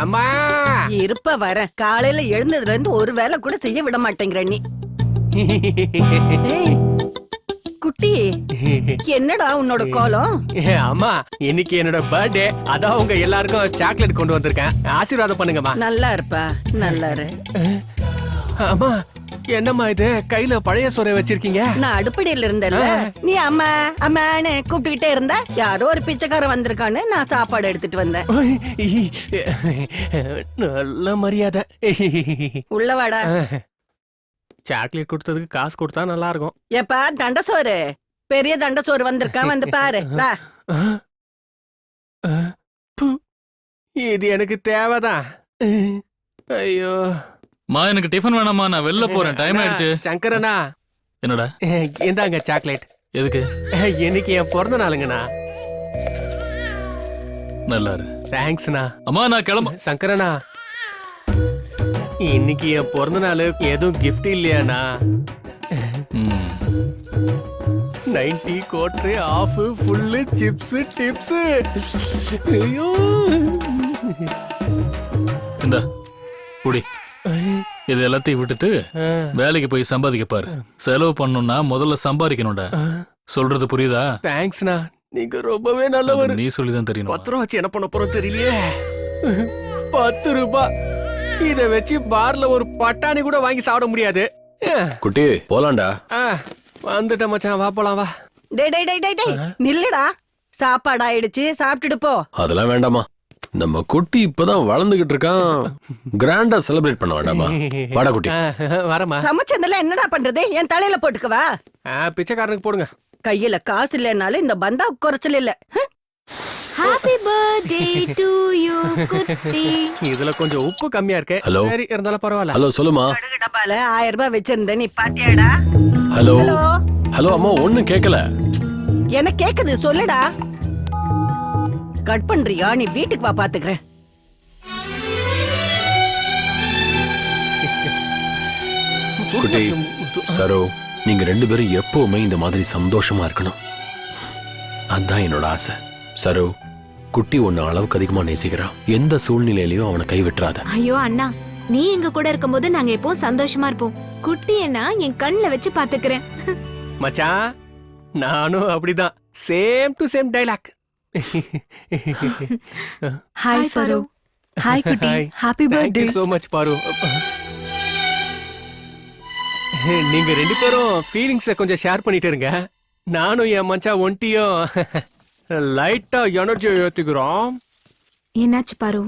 அம்மா இருப்ப வர காலையில எழுந்ததுல இருந்து ஒரு வேலை கூட செய்ய விட மாட்டேங்கிற நீ. ஏய், குட்டி என்னடா உன்னோட கோலம்? அம்மா இன்னைக்கு என்னோட பர்த்டே, அதான் உங்க எல்லாருக்கும் சாக்லேட் கொண்டு வந்திருக்கேன். ஆசீர்வாதம் பண்ணுங்கம்மா. நல்லா இருப்பா, நல்லா இரு. அம்மா என்னம்மா இது கையில பழைய சோறை வச்சிருக்கீங்க? நான் அடுப்படியில இருந்தேன்ல, நீ அம்மா அம்மான்னு கூப்பிட்டுக்கிட்டே இருந்தா யாரோ ஒரு பிச்சைக்காரன் வந்திருக்கான்னு நான் சாப்பாடு எடுத்துட்டு வந்தேன். நல்ல மரியாதை. உள்ள வாடா. சாக்லேட் கொடுத்ததுக்கு காசு கொடுத்தா நல்லா இருக்கும். ஏப்பா தண்டசோறு, பெரிய தண்டசோறு வந்திருக்கான், வந்து பாரு. வா. இது எனக்கு தேவைதான். ஐயோ மா எனக்கு டிஃபன் வேணாமா, நான் வெளில போறேன், டைம் ஆயிடுச்சு. சங்கரனா என்னடா? இந்தாங்க சாக்லேட். எதுக்கு? இன்னைக்கு என் பிறந்த நாளுங்கண்ணா. நல்லா இரு. தேங்க்ஸ்ண்ணா. அம்மா நான் கிளம்ப. சங்கரனா இன்னைக்கு என் பிறந்த நாள், எதுவும் கிஃப்ட் இல்லையாண்ணா? 90 quarter half full chips tips. ஐயோ இந்த குடி, இது எல்லாத்தையும் விட்டுட்டு வேலைக்கு போய் சம்பாதிக்க பாரு. செலவு பண்ணணும்னா முதல்ல சம்பாதிக்கணும்டா. சொல்றது புரியுதா? தேங்க்ஸ்ண்ணா, நீங்க ரொம்பவே நல்லவர். நீ சொல்லிதான் தெரியும். 10 ரூபா வச்சு என்ன பண்ண போறோம் தெரியலையே. 10 ரூபாய் இத வச்சு பார்ல ஒரு பட்டாணி கூட வாங்கி சாப்பிட முடியாது. குட்டி போலாம்டா. வந்துட்ட மச்சான், வா போலாம் வா. டேய் டேய் டேய் டேய் டேய், நில்லுடா. சாப்பாடு ஆயிடுச்சு, சாப்பிட்டுட்டு போ. அதெல்லாம் வேண்டாமா, நம்ம குட்டி இப்பதான் வளர்ந்துகிட்டு இருக்கான், கிராண்டா செலிப்ரேட் பண்ண வேண்டாமா? வாடா குட்டி. வரமா. சமைச்சதுல என்னடா பண்றது? என் தலையில போட்டுக்கவா? பிச்சைக்காரனுக்கு போடுங்க. கையில காசு இல்லைனாலும் இந்த பந்தா குறைச்சல் இல்ல. ஹாப்பி பர்த்டே டு யூ குட்டி. இதுல கொஞ்சம் உப்பு கம்மியா இருக்கு. ஹலோ. சரி இருந்தாலும் பரவாயில்ல. ஹலோ சொல்லுமா. டப்பால 1000 ரூபாய் வச்சிருந்தேன், நீ பாத்தியாடா? ஹலோ ஹலோ அம்மா, ஒண்ணும் கேட்கல. என்ன கேக்குது சொல்லுடா. கட் பண்றியா? நீ வீட்டுக்கு வா, பாத்துக்கிறேன். குட்டி சரோ, நீங்க 2 பேரும் எப்பவுமே இந்த மாதிரி சந்தோஷமா இருக்கணும், அதான் என்னோட ஆசை. சரோ, குட்டி ஒன்னு அளவுக்கு அதிகமா நேசிக்கிறான், எந்த சூழ்நிலையிலயும் அவனை கைவிட்டுறாத. ஐயோ அண்ணா, நீ எங்க கூட இருக்கும்போது நாங்க எப்பவும் சந்தோஷமா இருப்போம். குட்டி என்ன என் கண்ணுல வச்சு பாத்துக்கிறேன். மச்சான் நானும் அப்படிதான். Same to same dialogue. Hi Saro. Hi குட்டி. Happy birthday. சோ மச் பாரு. நீங்க 2 பேரும் ஃபீலிங்ஸை கொஞ்சம் ஷேர் பண்ணிட்டு இருங்க. நானும் என் மச்சான் ஒண்டியும் லைட்டா எனர்ஜி ஏத்திக்கிறோம். என்னாச்சு பாரு?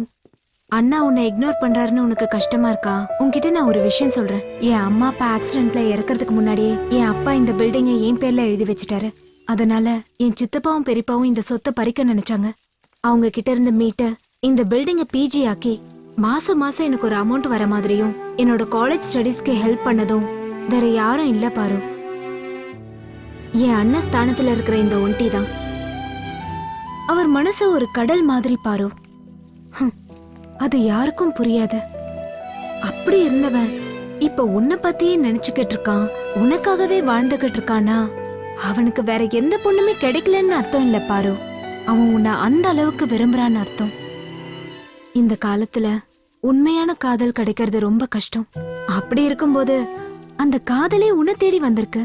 அண்ணா உன்னை இக்னோர் பண்றாருன்னு உனக்கு கஷ்டமா இருக்கா? உன்கிட்ட நான் ஒரு விஷயம் சொல்றேன். என் அம்மா அப்பா ஆக்சிடென்ட்ல இறக்கறதுக்கு முன்னாடியே என் அப்பா இந்த பில்டிங்கை என் பேர்ல எழுதி வச்சுட்டாரு. அதனால என் சித்தப்பாவும் பெரியப்பாவும் இந்த சொத்தை பறிக்க நினைச்சாங்க. அவங்க கிட்ட இருந்து மீட்ட இந்த பில்டிங்கை பிஜி ஆக்கி மாசம் மாசம் எனக்கு ஒரு அமௌண்ட் வர மாதிரியும் என்னோட காலேஜ் ஸ்டடீஸ்க்கு ஹெல்ப் பண்ணதும் வேற யாரும் இல்ல பாரு. என் அண்ணன் ஸ்தானத்துல இருக்கிற இந்த ஒண்டி தான். அவர் மனசு ஒரு கடல் மாதிரி பாரு. அது யாருக்கும் புரியாது. அப்படி இருந்தவன் இப்ப உன்னை பத்தியே நினைச்சுக்கிட்டு இருக்கான், உனக்காகவே வாழ்ந்துகிட்டு இருக்கானா? அவனுக்கு வேற எந்த பொண்ணுமே கிடைக்கலன்னு அர்த்தம் இல்ல பாரு. அவன் உன்னை அந்த அளவுக்கு விரும்புறான்னு அர்த்தம். இந்த காலத்துல உண்மையான காதல் கிடைக்கிறது ரொம்ப கஷ்டம். அப்படி இருக்கும்போது அந்த காதலே உன்னை தேடி வந்திருக்கு.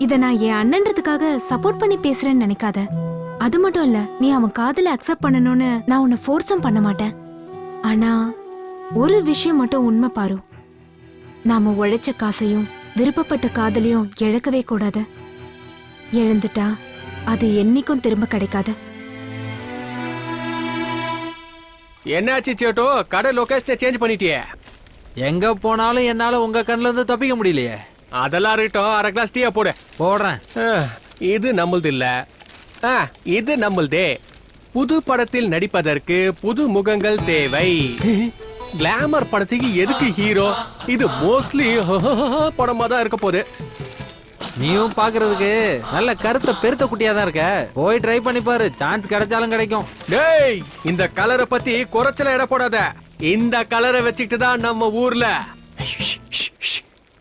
இத நான் என் அண்ணன்றதுக்காக சப்போர்ட் பண்ணி பேசுறேன்னு நினைக்காத. அது மட்டும் இல்ல, நீ அவன் காதலை அக்செப்ட் பண்ணணும்னு நான் உன்னை ஃபோர்ஸும் பண்ண மாட்டேன். ஆனா ஒரு விஷயம் மட்டும் உண்மை பாரு, நாம உழைச்ச காசையும் விருப்பப்பட்ட காதலையும் இழக்கவே கூடாது. இழந்துட்டா அது என்னைக்கும் திரும்ப கிடைக்காது. என்னாச்சு சேட்டோ, கடை லொகேஷனை சேஞ்ச் பண்ணிட்டியே? எங்க போனாலும் என்னால உங்க கண்ணுல இருந்து தப்பிக்க முடியலையே. அதெல்லாம் இருக்கட்டும், 1/2 கிளாஸ் டீயா போடு. போடுறேன். இது நம்மளது இல்ல, இது நம்மளதே. புது படத்தில் நடிப்பதற்கு புது முகங்கள் தேவை. கிளாமர் படத்துக்கு எதுக்கு ஹீரோ? இது மோஸ்ட்லி படமா தான் இருக்க போகுது. நீயும் பாக்குறதுக்கு நல்ல கருத்த பெருத்த குட்டியா தான் இருக்க. போய் ட்ரை பண்ணி பாரு, சான்ஸ் கிடைச்சாலும் கிடைக்கும். டேய், இந்த கலரை பத்தி குறைச்சல இட போடாத. இந்த கலரை வச்சுக்கிட்டு தான் நம்ம ஊர்ல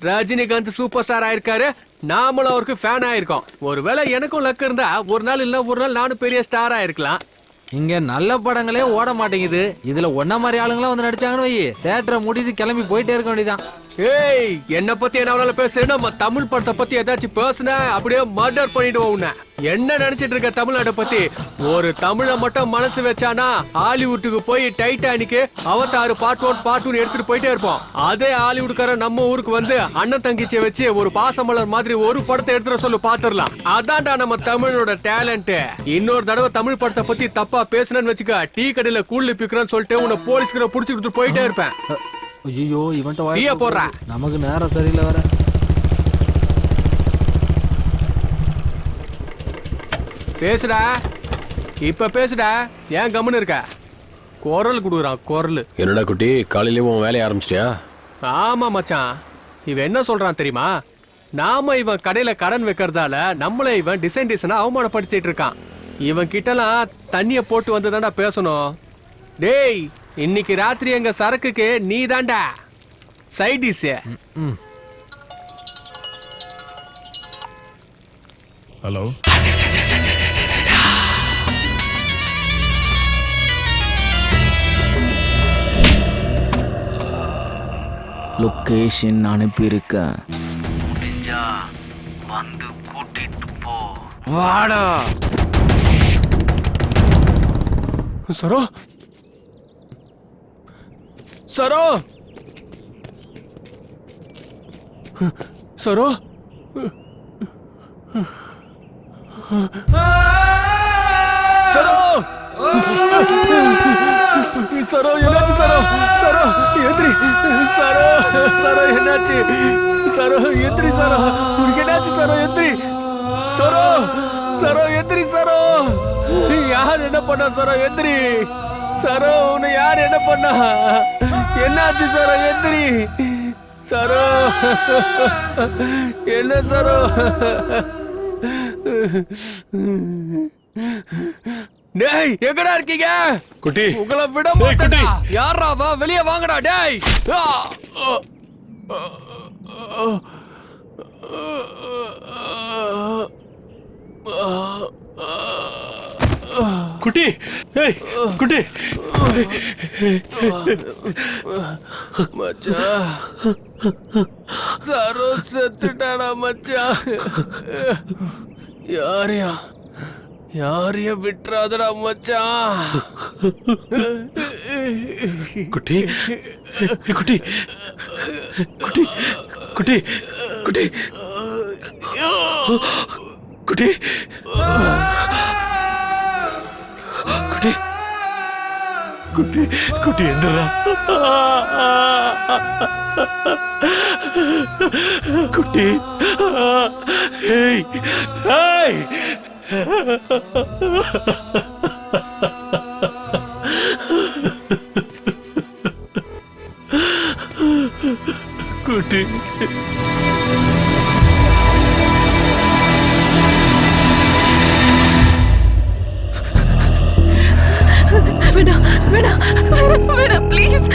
ரஜினிகாந்த் சூப்பர் ஸ்டார் ஆயிருக்காரு, நாமளும் அவருக்கு ஃபேன் ஆயிருக்கோம். ஒருவேளை எனக்கும் லக் இருந்தா ஒரு நாள் இல்ல ஒரு நாள் நானும் பெரிய ஸ்டார் ஆயிருக்கலாம். இங்க நல்ல படங்களே ஓட மாட்டேங்குது. இதுல ஒன்ன மாதிரி ஆளுங்களாம் வந்து நடிச்சாங்கன்னு வை, தியேட்டரை மூடிட்டு கிளம்பி போயிட்டே இருக்க வேண்டியதான். ஏய், என்ன பத்தி என்ன பேசுறேன்? நம்ம தமிழ் படத்தை பத்தி ஏதாச்சும் பேசுன அப்படியே மர்டர் பண்ணிடுவோம் உன்னை. என்ன நினைச்சிட்டு இருக்க தமிழ்நாட்டை பத்தி? ஒரு தமிழை மட்டும் மனசு வச்சானா ஹாலிவுட்டுக்கு போய் டைட்டானிக், அவதார் பார்ட் 1 பார்ட் 2 எடுத்துட்டு போயிட்டே இருப்போம். அதே ஹாலிவுட்கார நம்ம ஊருக்கு வந்து அண்ணன் தங்கிச்சியை வச்சு ஒரு பாசமலர் மாதிரி ஒரு படத்தை எடுத்துட சொல்லு, பாத்துடலாம். அதான்டா நம்ம தமிழோட டேலண்ட். இன்னொரு தடவை தமிழ் படத்தை பத்தி தப்பா பேசுனேன்னு வச்சுக்க, டீ கடையில கூழ்ல பிக்கிறேன்னு சொல்லிட்டு உன்னை போலீஸ்கிற புடிச்சுட்டு போயிட்டே இருப்பேன். ஐயோ, இவன்ட்ட டீயா போடுற, நமக்கு நேரம் சரியில்லை வர. பேசுடா, இப்ப பேசுடா. ஏன் கம்முன்னு இருக்க? குரல் குடுக்குறான் குரல். என்னடா குட்டி, காலையிலேயே உன் வேலையை ஆரம்பிச்சிட்டியா? ஆமா மச்சான், இவன் என்ன சொல்றான் தெரியுமா? நாம இவன் கடையில கடன் வைக்கிறதால நம்மள இவன் டிசைனா அவமானப்படுத்திட்டு இருக்கான். இவன் கிட்டலாம் தண்ணிய போட்டு வந்து தாண்டா பேசணும். டேய், இன்னைக்கு ராத்திரி எங்க சரக்குக்கு நீ தாண்டா சைட் டிஷ். ஹலோ, லொகேஷன் அனுப்பியிருக்கேன், வந்து கூட்டிட்டு போ. வாடா. சரோ, சரோ, சரோ, சரோ, சரோ, என்னாச்சு சரோ? சரோ எந்திரி. சரோ, சரோ என்னாச்சு? சரோ எந்திரி. சரோ உனக்கு என்னாச்சு? சரோ எந்திரி. சரோ, சரோ எந்திரி. சரோ, யார் என்ன பண்ணா? சரோ எந்திரி. சரோ, உன்னை யார் என்ன பண்ணா? என்னாச்சு? சரோ எந்திரி. சரோ, என்ன சரோ? டேய், எங்கடா இருக்கீங்க? குட்டி, உங்களை விட மாட்டேன்டா. யாரா வா, வெளியே வாங்கடா. டேய், குட்டி, ஏய் குட்டி. மச்சான், சரோ செத்துட்டாடா மச்சான். யாரையா யாரைய விட்டுறாதடா மச்சான். குட்டி, குட்டி, குட்டி, குட்டி, குட்டி, குட்டி, குட்டி, குட்டி, குட்டி எந்தரா? குட்டி, ஏய், ஏய். குட்டி, வேணாம் வேணாம் வேணாம் ப்ளீஸ்.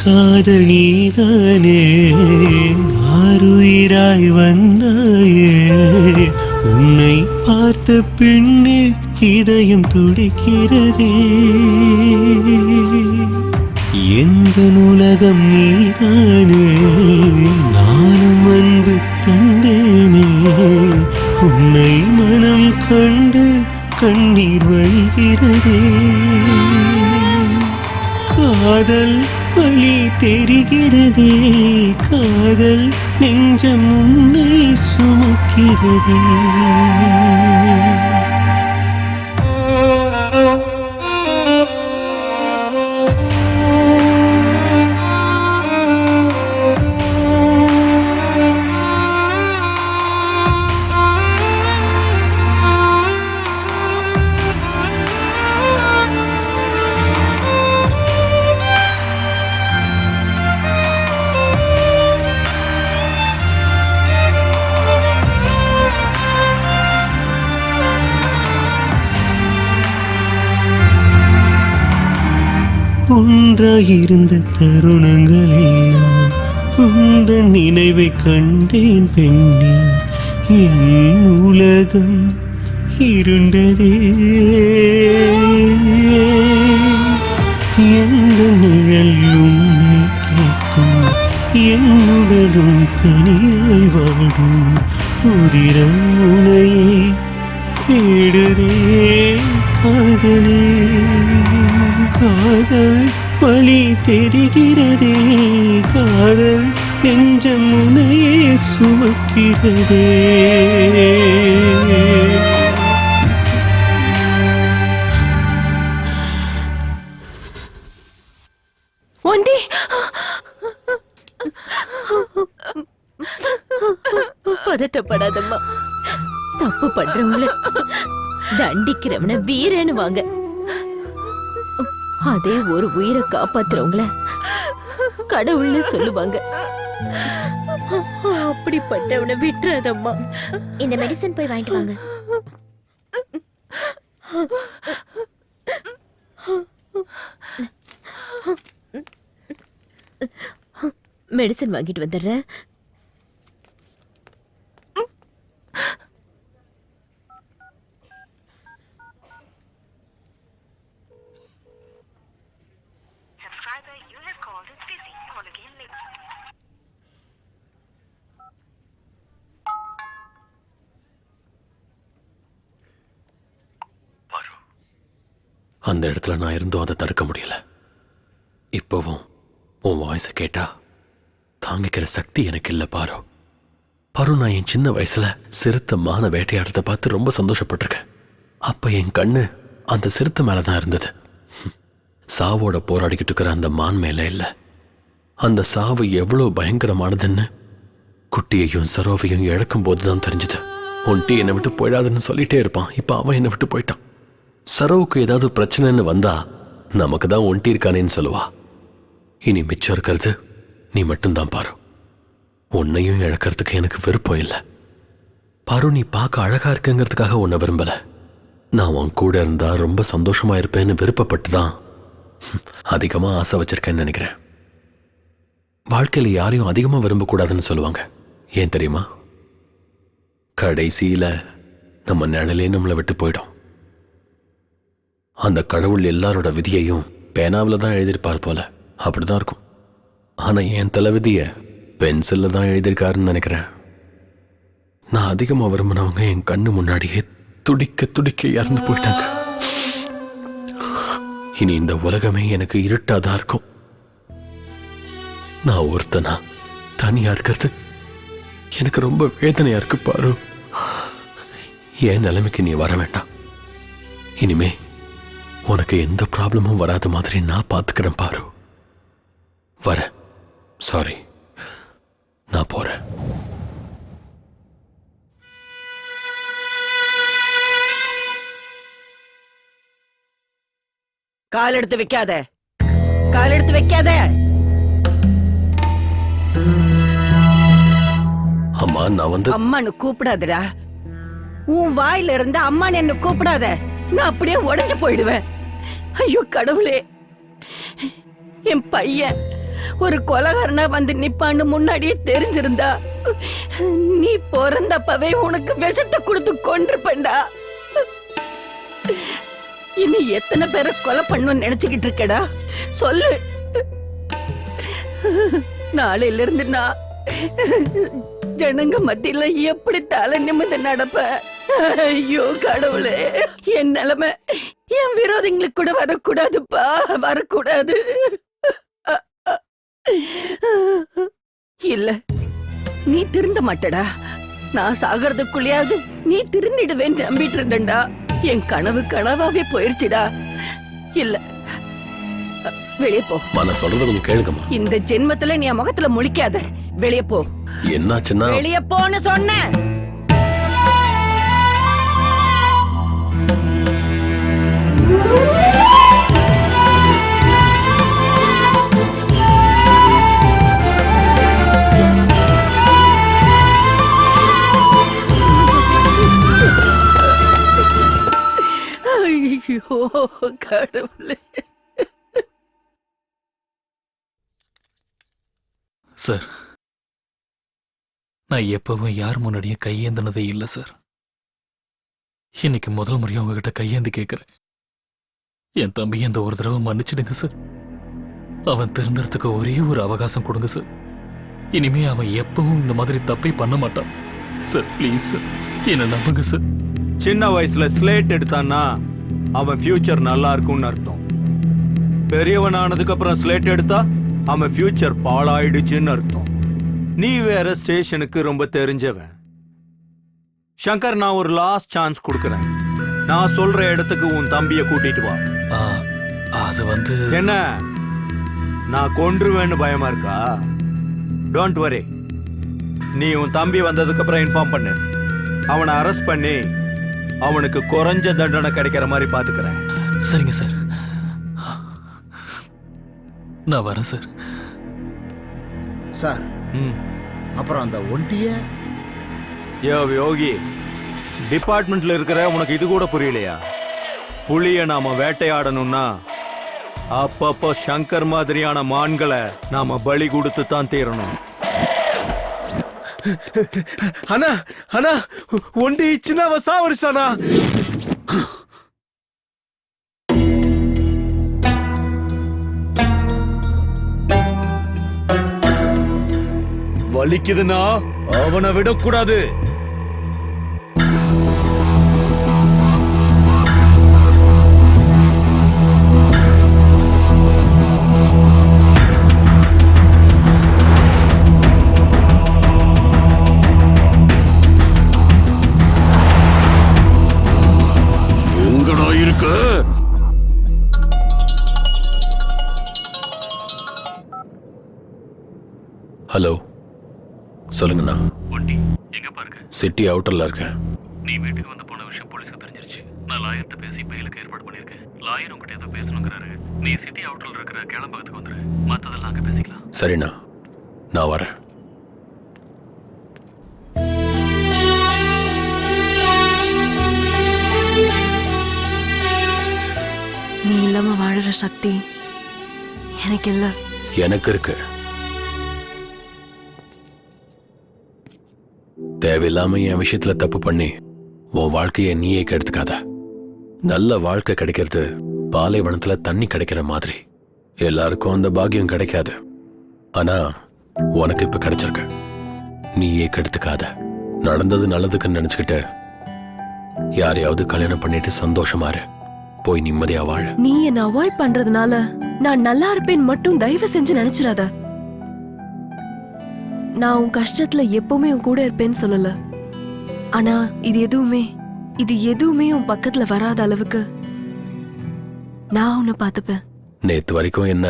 காதல் நீதானே ஆருயிராய் வந்தாயே உன்னை பார்த்த பின்னே இதயம் துடிக்கிறதே எந்த உலகம் நீதானே நானும் அன்பு தந்தேனே உன்னை மனம் கண்டு கண்ணீர் வழிகிறதே காதல் வழி தெரிகிறதே காதல் நெஞ்சம் உன்னை சுமக்கிறதே ஒன்றாயிருந்த தருணங்களெல்லாம் உந்தன் நினைவை கண்டேன் பெண்ணே என் உலகம் இருண்டதே எந்த நிழல் உன்னை கேட்கும் என் உடலும் தனியாய் வாடும் உதிரம் உனையே தேடுதே காதலே காதல் வழி தெரிகிறதே காதல் நெஞ்சம் உனையே சுமக்கிறதே ஒண்டி பதட்டப்படாதம்மா தப்பு பண்றவங்கள தண்டிக்கிறவன வீரன்னு வாங்க அதே ஒரு உயிரை காப்பாத்துறவங்கள கடவுள்னு சொல்லுவாங்க அப்படிப்பட்டவனை விட்டுறாதம்மா இந்த மெடிசன் போய் வாங்கிட்டு வாங்க. மெடிசன் வாங்கிட்டு வந்துடுறேன். அந்த இடத்துல நான் இருந்தும் அதை தடுக்க முடியல. இப்போவும் உன் வாய்ஸை கேட்டா தாங்கிக்கிற சக்தி எனக்கு இல்லை பாரு. பாரு, நான் என் சின்ன வயசுல சிறுத்தை மான வேட்டையாடுறத பார்த்து ரொம்ப சந்தோஷப்பட்டிருக்கேன். அப்ப என் கண்ணு அந்த சிறுத்தை மேலதான் இருந்தது. சாவோட போராடிக்கிட்டு இருக்கிற அந்த மான் மேல இல்லை. அந்த சாவு எவ்வளவு பயங்கரமானதுன்னு குட்டியையும் சரோவையும் இழக்கும் போதுதான் தெரிஞ்சது. ஒன்ட்டி என்னை விட்டு போயிடாதுன்னு சொல்லிட்டே இருப்பான். இப்ப அவன் என்னை விட்டு போயிட்டான். சரோவுக்கு ஏதாவது பிரச்சனைன்னு வந்தா நமக்கு தான் ஒன்ட்டி இருக்கானேன்னு சொல்லுவா. இனி மிச்சம் இருக்கிறது நீ மட்டும்தான் பாரு. உன்னையும் இழக்கிறதுக்கு எனக்கு விருப்பம் இல்லை. பாரு, நீ பார்க்க அழகா இருக்குங்கிறதுக்காக உன்னை விரும்பல. நான் உன் கூட இருந்தா ரொம்ப சந்தோஷமா இருப்பேன்னு விருப்பப்பட்டு தான் அதிகமா ஆசை வச்சிருக்கேன்னு நினைக்கிறேன். வாழ்க்கையில யாரையும் அதிகமா விரும்பக்கூடாதுன்னு சொல்லுவாங்க. ஏன் தெரியுமா? கடைசியில நம்ம நிழலே நம்மளை விட்டு போயிடும். அந்த கடவுள் எல்லாரோட விதியையும் பேனாவில் தான் எழுதியிருப்பார் போல. அப்படிதான் இருக்கும். ஆனா என் தலை விதிய பென்சில்ல தான் எழுதியிருக்காருன்னு நினைக்கிறேன். நான் அதிகமா விரும்பினவங்க என் கண்ணு முன்னாடியே துடிக்க துடிக்க இறந்து போயிட்டாங்க. இனி இந்த உலகமே எனக்கு இருட்டாதான் இருக்கும். நான் ஒருத்தனா தனியா இருக்கிறது எனக்கு ரொம்ப வேதனையா இருக்கு பாரு. என் நிலைமைக்கு நீ வர வேண்டாம். இனிமே உனக்கு எந்த ப்ராப்ளமும் வராத மாதிரி நான் பார்த்துக்கிறேன் பாரு. வர சாரி, நான் போறேன். கால் எடுத்து வைக்காத, கால் எடுத்து வைக்காத. அம்மா, நான் வந்து அம்மான்னு கூப்பிடாதடா. உன் வாயில இருந்து அம்மான்னு என்ன கூப்பிடாத. நான் அப்படியே உடைஞ்சு போயிடுவேன். ஐயோ கடவுளே, என் பையன் ஒரு கொலகாரனா வந்து நிப்பான்னு முன்னாடியே தெரிஞ்சிருந்தா நீ பிறந்தப்பவே உனக்கு விஷத்தை கொடுத்து கொன்றுப்பேன்டா. இனி எத்தனை பேரை கொலை பண்ணுன்னு நினைச்சுக்கிட்டு இருக்கடா சொல்லு. நாளையில இருந்து நான் ஜனங்க மத்தியில எப்படி தலை நிமிர்ந்து நடப்ப? ஐயோ கடவுளே, என் நிலைமை என் விரோதிங்களுக்கு கூட வரக்கூடாதுப்பா, வரக்கூடாது. இல்ல, நீ திருந்த மாட்டடா. நான் சாகிறதுக்குள்ளயாவது நீ திருந்திடுவேன்னு நம்பிட்டு இருந்தேன்டா. என் கனவு கனவாவே போயிருச்சுடா. இல்ல, வெளியே போ. நான் சொல்றது கொஞ்சம் கேளுங்கம்மா. இந்த ஜென்மத்துல நீ என் முகத்துல முழிக்காத. வெளியே போ. என்னாச்சுன்னா வெளியே போன்னு சொன்னேன். ஐயோ கடவுளே. சார், நான் எப்பவும் யார் முன்னாடியும் கையேந்தினதே இல்லை சார். இன்னைக்கு முதல் முறையா உங்ககிட்ட கையேந்தி கேட்கிறேன். என் தம்பி இந்த ஒரு தடவை மன்னிச்சிடுங்க சார். அவன் திருந்துறதுக்கு ஒரே ஒரு அவகாசம் கொடுங்க சார். இனிமே அவன் எப்பவும் இந்த மாதிரி தப்பை பண்ண மாட்டான் சார். ப்ளீஸ் சார், என்ன நம்புங்க சார். சின்ன வயசுல ஸ்லேட் எடுத்தான்னா அவன் ஃபியூச்சர் நல்லா இருக்கும்னு அர்த்தம். பெரியவன் ஆனதுக்கு அப்புறம் ஸ்லேட் எடுத்தா அவன் ஃபியூச்சர் பாழாயிடுச்சுன்னு அர்த்தம். நீ வேற ஸ்டேஷனுக்கு ரொம்ப தெரிஞ்சவன். சங்கர், நான் ஒரு லாஸ்ட் சான்ஸ் கொடுக்கறேன். நான் சொல்ற இடத்துக்கு உன் தம்பிய கூட்டிட்டு வா. அது வந்து என்ன, நான் கொன்றுவேன்னு பயமா இருக்கா? Don't worry. நீ உன் தம்பி வந்ததுக்கு அப்புறம் இன்ஃபார்ம் பண்ணு. அவனை அரெஸ்ட் பண்ணி அவனுக்கு குறைஞ்ச தண்டனை கிடைக்கிற மாதிரி பாத்துக்கிறேன். சரிங்க சார், நான் வரேன் சார். சார், அப்புறம் அந்த ஒண்டிய யோகி, டிபார்ட்மெண்ட்ல இருக்கிற உனக்கு இது கூட புரியலையா? புலிய நாம வேட்டையாடணும்னா அப்பப்போ சங்கர் மாதிரியான மான்களை நாம பலி கொடுத்து தான் தீரணும். அண்ணா அண்ணா, ஒண்டி சின்னவ சாவடிச்சானா? வலிக்குதுன்னா அவனை விடக்கூடாது. எங்கடா இருக்க? ஹலோ, சொல்லுங்கண்ணா. வண்டி எங்க பாருங்க? சிட்டி அவுட்டர்ல இருக்கேன். நீ வீட்டுக்கு வந்து போன விஷயம் போலீஸ்க்கு தெரிஞ்சிருச்சு. நான் லாயர்கிட்ட பேசி பெயிலுக்கு ஏற்பாடு பண்ணிருக்கேன். லாயர் உங்ககிட்ட ஏதோ பேசணுங்கிறாரு. நீ சிட்டி அவுட்டர்ல இருக்கிற கேளம்பகத்துக்கு வந்துரு. மத்ததெல்லாம் அங்க பேசிக்கலாம். சரிண்ணா, நான் வரேன். நீ இல்லாம வாழற சக்தி எனக்கு இல்ல. எனக்கு இருக்கு. தேவையில்லாம என் விஷயத்துல தப்பு பண்ணி உன் வாழ்க்கையை நீயே கெடுத்துக்காத. நல்ல வாழ்க்கை கிடைக்கிறது பாலைவனத்துல தண்ணி கிடைக்கிற மாதிரி. எல்லாருக்கும் அந்த பாக்கியம் கிடைக்காது. ஆனா உனக்கு இப்ப கிடைச்சிருக்க. நீயே கெடுத்துக்காத. நடந்தது நல்லதுக்குன்னு நினைச்சுக்கிட்டு யாரையாவது கல்யாணம் பண்ணிட்டு சந்தோஷமா இரு. போய் நிம்மதியா வாழ. நீ என்ன அவாய்ட் பண்றதுனால நான் நல்லா இருப்பேன் மட்டும் தயவு செஞ்சு நினைச்சிடாத. நான் உன் கஷ்டத்துல எப்பவுமே உன் கூட இருப்பேன்னு சொல்லல. ஆனா இது எதுவுமே உன் பக்கத்துல வராத அளவுக்கு நான் உன்னை பாத்துப்பேன். நேத்து வரைக்கும் என்ன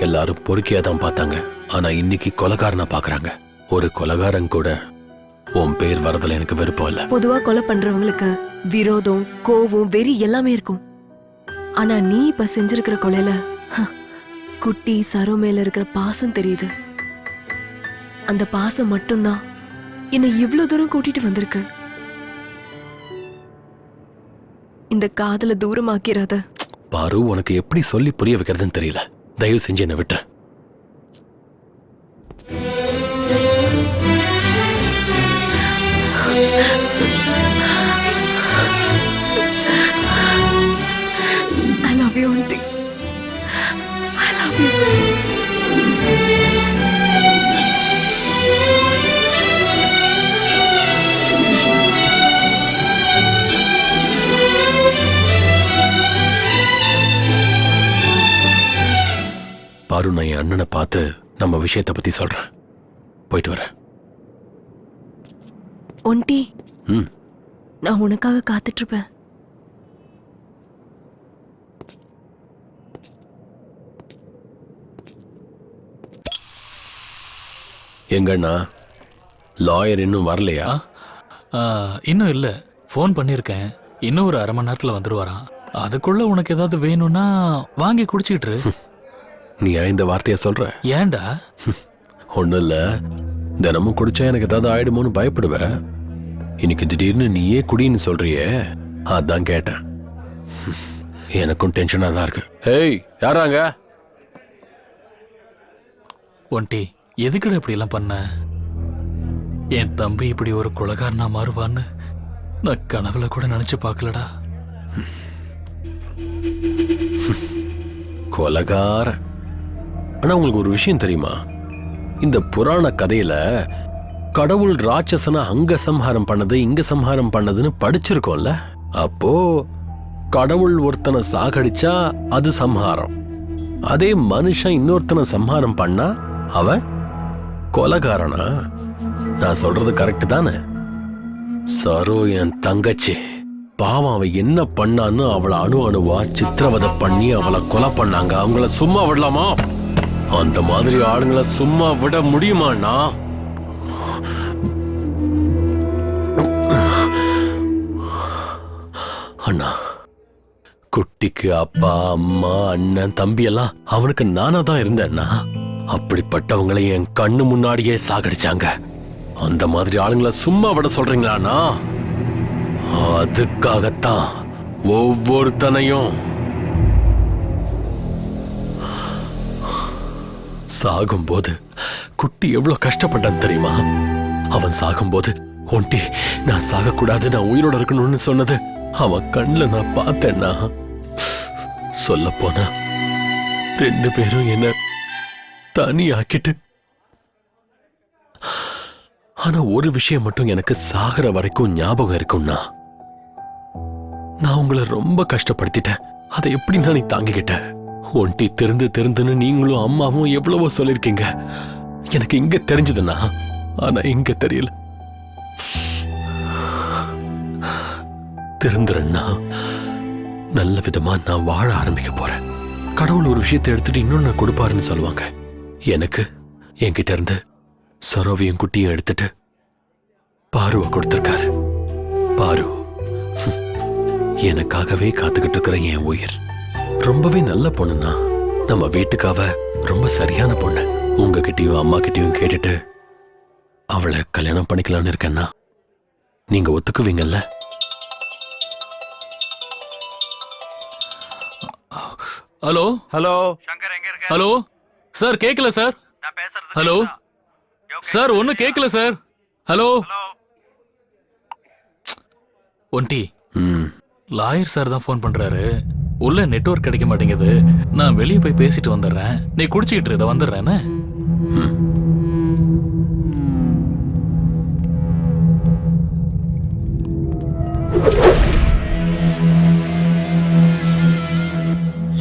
எல்லாரும் பொறுக்கியா தான் பார்த்தாங்க. ஆனா இன்னைக்கு கொலைகாரனா பாக்குறாங்க. ஒரு கொலைகாரன் கூட உன் பேர் வரதுல எனக்கு விருப்பம் இல்ல. பொதுவா கொலை பண்றவங்களுக்கு விரோதம், கோவம், வெறி எல்லாமே இருக்கும். ஆனா நீ இப்ப செஞ்சிருக்கிற கொலையில குட்டி சரோ மேல இருக்கிற பாசம் தெரியுது. அந்த பாசம் மட்டும்தான் என்னை இவ்வளவு தூரம் கூட்டிட்டு வந்திருக்கு. இந்த காதல தூரமாக்கிறாத. பாரு, உனக்கு எப்படி சொல்லி புரிய வைக்கிறதுன்னு தெரியல. தயவு செஞ்சு என்ன விட்டுற. I love you, auntie. I love you. பாரு, நான் என் அண்ணனை பார்த்து நம்ம விஷயத்தை பத்தி சொல்றேன். போயிட்டு வரேன். ஒண்டி, ம். நான் உனக்காக காத்துட்டு இருப்பேன். எங்கண்ணா லாயர் இன்னும் வரலையா? இன்னும் இல்ல. ஃபோன் பண்ணிருக்கேன். இன்னும் ஒரு அரை மணி நேரத்துல வந்துருவாராம். அதுக்குள்ள உனக்கு ஏதாவது வேணும்னா வாங்கி குடிச்சிட்டு இரு. நீ ஏன் இந்த வார்த்தைய சொல்ற? ஏன்டா? ஒண்ணும் இல்ல, தினமும் குடிச்சா எனக்கு ஏதாவது ஆயிடுமோன்னு பயப்படுவ. இன்னைக்கு திடீர்னு நீயே குடின்னு சொல்றியே, அதான் கேட்டேன். எனக்கும் டென்ஷனா தான் இருக்கு. ஏய், யாராங்க? ஒண்டி, எதுக்குடா இப்படி எல்லாம் பண்ண? என் தம்பி இப்படி ஒரு கொலைகாரனா மாறுவான்னு நான் கனவுல கூட நினைச்சு பார்க்கலடா. கொலைகார. ஆனா உங்களுக்கு ஒரு விஷயம் தெரியுமா? இந்த புராண கதையில கடவுள் ராட்சசனை அங்க சம்ஹாரம் பண்ணது இங்க சம்ஹாரம் பண்ணதுன்னு படிச்சிருக்கோம்ல. அப்போ கடவுள் ஒருத்தனை சாகடிச்சா அது சம்ஹாரம், அதே மனுஷன் இன்னொருத்தனை சம்ஹாரம் பண்ணா அவன் கொலைகாரனா? நான் சொல்றது கரெக்ட் தானே? சரோ என் தங்கச்சி பாவம், அவ என்ன பண்ணான்னு அவளை அணுவா சித்திரவதை பண்ணி அவளை கொலை பண்ணாங்க. அவங்கள சும்மா விடலாமா? அந்த மாதிரி ஆளுங்களை சும்மா விட முடியுமாண்ணா? அண்ணா, குட்டிக்கு அப்பா அம்மா அண்ணன் தம்பி எல்லாம் அவனுக்கு நானா தான் இருந்தேன்னா. அப்படிப்பட்டவங்களை என் கண்ணு முன்னாடியே சாகடிச்சாங்க. அந்த மாதிரி ஆளுங்களை சும்மா விட சொல்றீங்களாண்ணா? அதுக்காகத்தான் ஒவ்வொருத்தனையும் சாகும்போது குட்டி எவ்வளவு கஷ்டப்பட்டான் தெரியுமா? அவன் சாகும்போது ஒண்டி நான் சாகக்கூடாது, நான் உயிரோட இருக்கணும்னு சொன்னது அவன் கண்ணுல நான் பார்த்தேன்னா. சொல்ல போனா 2 பேரும் என்ன தனியாக்கிட்டு. ஆனா ஒரு விஷயம் மட்டும் எனக்கு சாகர வரைக்கும் ஞாபகம் இருக்கும்னா, நான் உங்களை ரொம்ப கஷ்டப்படுத்திட்டேன். அதை எப்படி நான் நீ தாங்கிக்கிட்ட? ஒண்டி திருந்து நீங்களும் அம்மாவும் எவ்வளவோ சொல்லிருக்கீங்க. எனக்கு இங்க தெரிஞ்சதுன்னா, ஆனா இங்க தெரியல. திருந்துறேன்னா நல்ல விதமா நான் வாழ ஆரம்பிக்க போறேன். கடவுள் ஒரு விஷயத்தை எடுத்துட்டு இன்னொன்னு கொடுப்பாருன்னு சொல்லுவாங்க. எனக்கு என்கிட்ட இருந்து சரோவியும் குட்டியும் எடுத்துட்டு பாருவ கொடுத்திருக்காரு. பாரு எனக்காகவே காத்துக்கிட்டு இருக்கிற என் உயிர். ரொம்பவே நல்ல பொண்ணுன்னா, நம்ம வீட்டுக்காவ ரொம்ப சரியான பொண்ணு. உங்ககிட்டயும் அம்மா கிட்டயும் கேட்டுட்டு அவளை கல்யாணம் பண்ணிக்கலாம்னு இருக்கேன்னா நீங்க ஒத்துக்குவீங்கல்ல? ஹலோ ஹலோ ஹலோ சார், கேட்கல சார். ஹலோ சார், ஒன்னும் கேட்கல சார். ஹலோ ஒண்டி, லாயர் சார் தான் ஃபோன் பண்றாரு. உள்ள நெட்வொர்க் கிடைக்க மாட்டேங்குது. நான் வெளியே போய் பேசிட்டு வந்துடுறேன். நீ குடிச்சிட்டு இதை வந்துடுறேன்னு.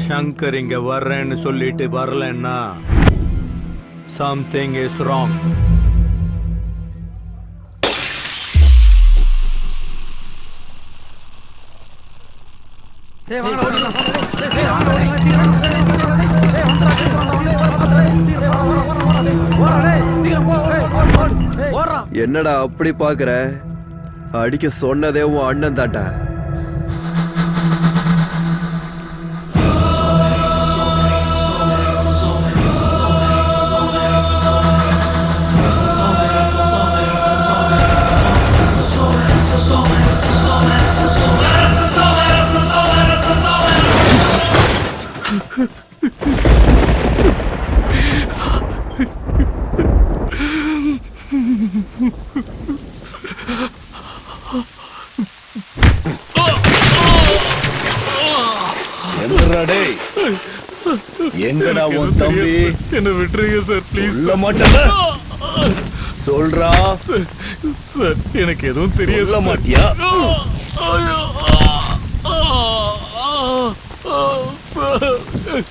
சங்கர் இங்க வர்றேன்னு சொல்லிட்டு வரலன்னா something is wrong. என்னடா அப்படி பாக்குற? அடிக்க சொன்னதே உன் அண்ணன் தாண்டா. எங்கடா டேய்? எங்கடா உன் தம்பி? என்ன விட்டுருங்க சார் ப்ளீஸ். சொல்ல மாட்டேன். சொல்றா சார், எனக்கு எதுவும் தெரியாது. சொல்ல மாட்டியா?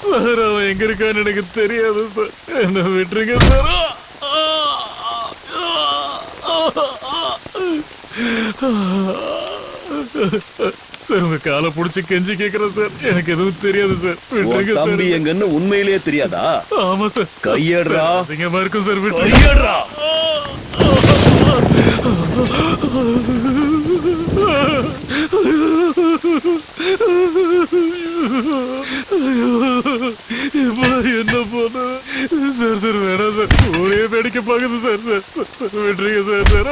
சார், அவன் எங்க இருக்கான்னு எனக்கு தெரியாது சார். என்ன விட்டுருங்க சார். சார், உங்க காலை புடிச்சு கெஞ்சி கேக்குறேன் சார். எனக்கு எதுவும் தெரியாது சார். உன் விட்டுருங்க தம்பி சார். எங்கன்னு உண்மையிலேயே தெரியாதா? ஆமா சார். கையேடுறா. அதிகமா இருக்கும் சார். கையேடுறா. என்ன போன சார்? சார் வேணாம் சார். ஒரே வேடிக்கை பாக்குது சார். சார் விட்டுருங்க சார். சார்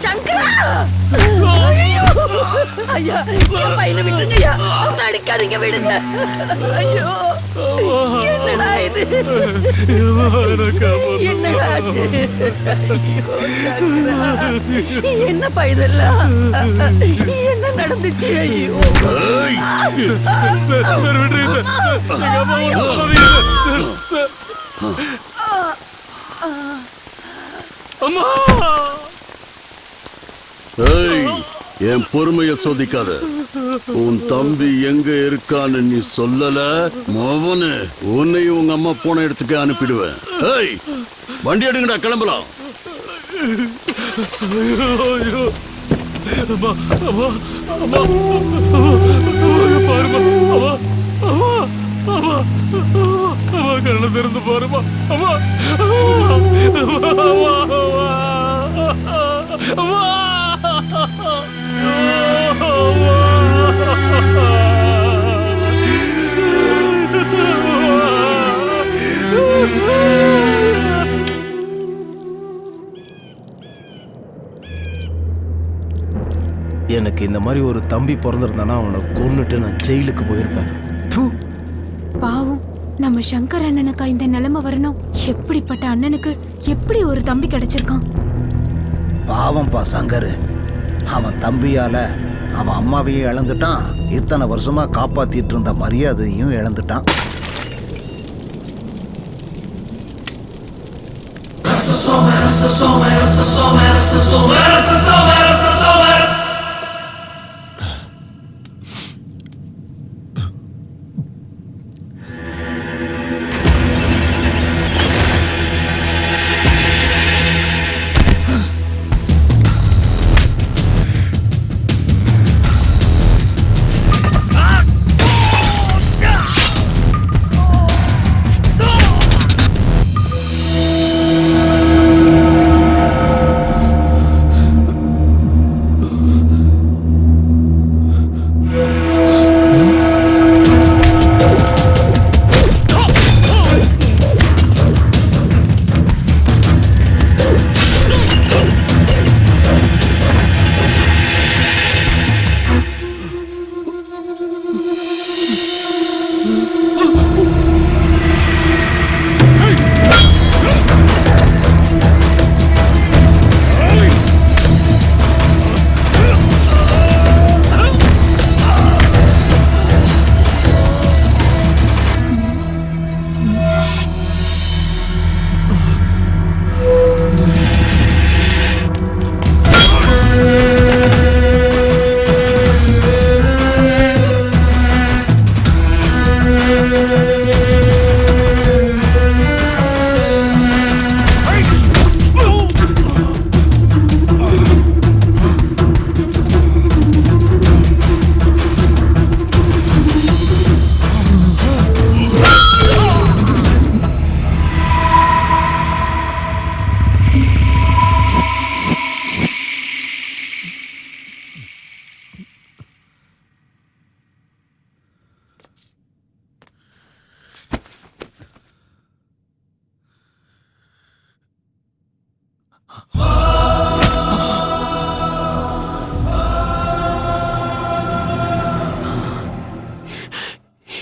சங்கரா! ஐயோ! ஐயா, என் பையனை விட்டுருங்க ஐயா. அவனை அடிக்காதீங்க, விடுங்க. ஐயோ! என்னடா இது? என்னடா ஆச்சு? ஐயோ, சங்கரா! என்னப்பா இதெல்லாம்? என்ன நடந்துச்சு? ஐயோ! சார் விட்டுருங்க சார். எங்க அம்மா ஒண்ணும் சொல்லாதீங்க சார். அம்மா! ஏய், என் பொறுமைய சோதிக்காத. உன் தம்பி எங்க இருக்கான்னு நீ சொல்லல, மவனு உன்னையும் உங்க அம்மா போன இடத்துக்கு அனுப்பிடுவேன். ஏய், வண்டி எடுங்கடா, கிளம்பலாம். ஐயோ! அம்மா! அம்மா! அம்மா! பாருமா! அம்மா! அம்மா! அம்மா! அம்மா, கண்ணை திறந்து பாருமா! அம்மா! அம்மா! எனக்கு இந்த மாதிரி ஒரு தம்பி பிறந்திருந்தானா அவனை கொன்னுட்டு நான் ஜெயிலுக்கு போயிருப்பேன். பாவம், நம்ம சங்கர் அண்ணனுக்கா இந்த நிலைமை வரணும்? எப்படிப்பட்ட அண்ணனுக்கு எப்படி ஒரு தம்பி கிடைச்சிருக்கான்? பாவம்பா சங்கர். அவன் தம்பியால அவன் அம்மாவையும் இழந்துட்டான், இத்தனை வருஷமா காப்பாத்திட்டு இருந்த மரியாதையும் இழந்துட்டான்.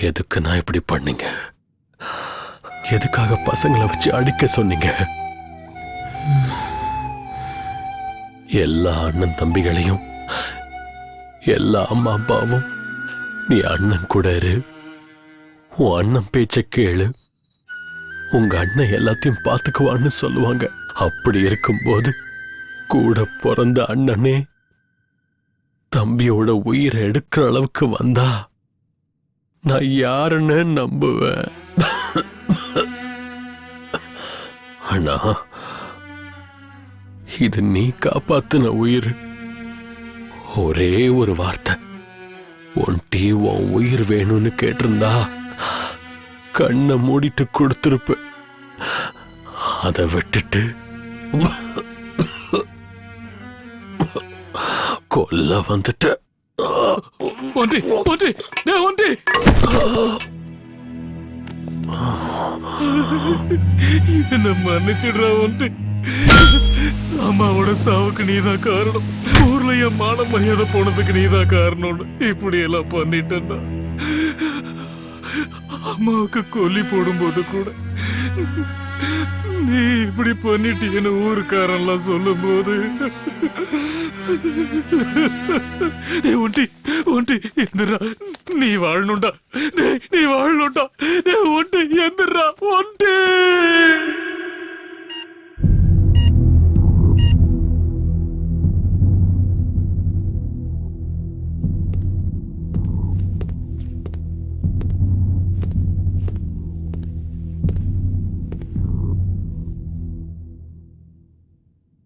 எதுக்கு நான் இப்படி பண்ணீங்க? எதுக்காக பசங்களை வச்சு அடிக்க சொன்னீங்க? எல்லா அண்ணன் தம்பிகளையும், எல்லா அம்மா அப்பாவும் நீ அண்ணன் கூட இரு, உன் அண்ணன் பேச்ச கேளு, உங்க அண்ணன் எல்லாத்தையும் பார்த்துக்குவான்னு சொல்லுவாங்க. அப்படி இருக்கும்போது கூட பிறந்த அண்ணனே தம்பியோட உயிரை எடுக்கிற அளவுக்கு வந்தா நான் யாருன்னு நம்புவேன்? அண்ணா, இது நீ காப்பாத்தின உயிர். ஒரே ஒரு வார்த்தை, ஒன்டி உன் உயிர் வேணும்னு கேட்டிருந்தா கண்ணை மூடிட்டு கொடுத்திருப்ப. அதை விட்டுட்டு கொல்ல வந்துட்ட. ஒன்டி ஒன்டி ஒன்டி என்ன மன்னிச்சிடுறா ஒன்டி. அம்மாவோட சாவுக்கு நீதான் காரணம். ஊர்ல என் மான மரியாதை போனதுக்கு நீதான் காரணம். இப்படி எல்லாம் பண்ணிட்டேன்னா அம்மாவுக்கு கொல்லி போடும்போது கூட நீ இப்படி பண்ணிட்டீன்னு ஊருக்காரெல்லாம் சொல்லும் போது ஒண்டி ஒண்டி எந்திரா, நீ வாழணும்டா, நீ வாழணும்டா, ஒண்டி எந்திரா ஒண்டி.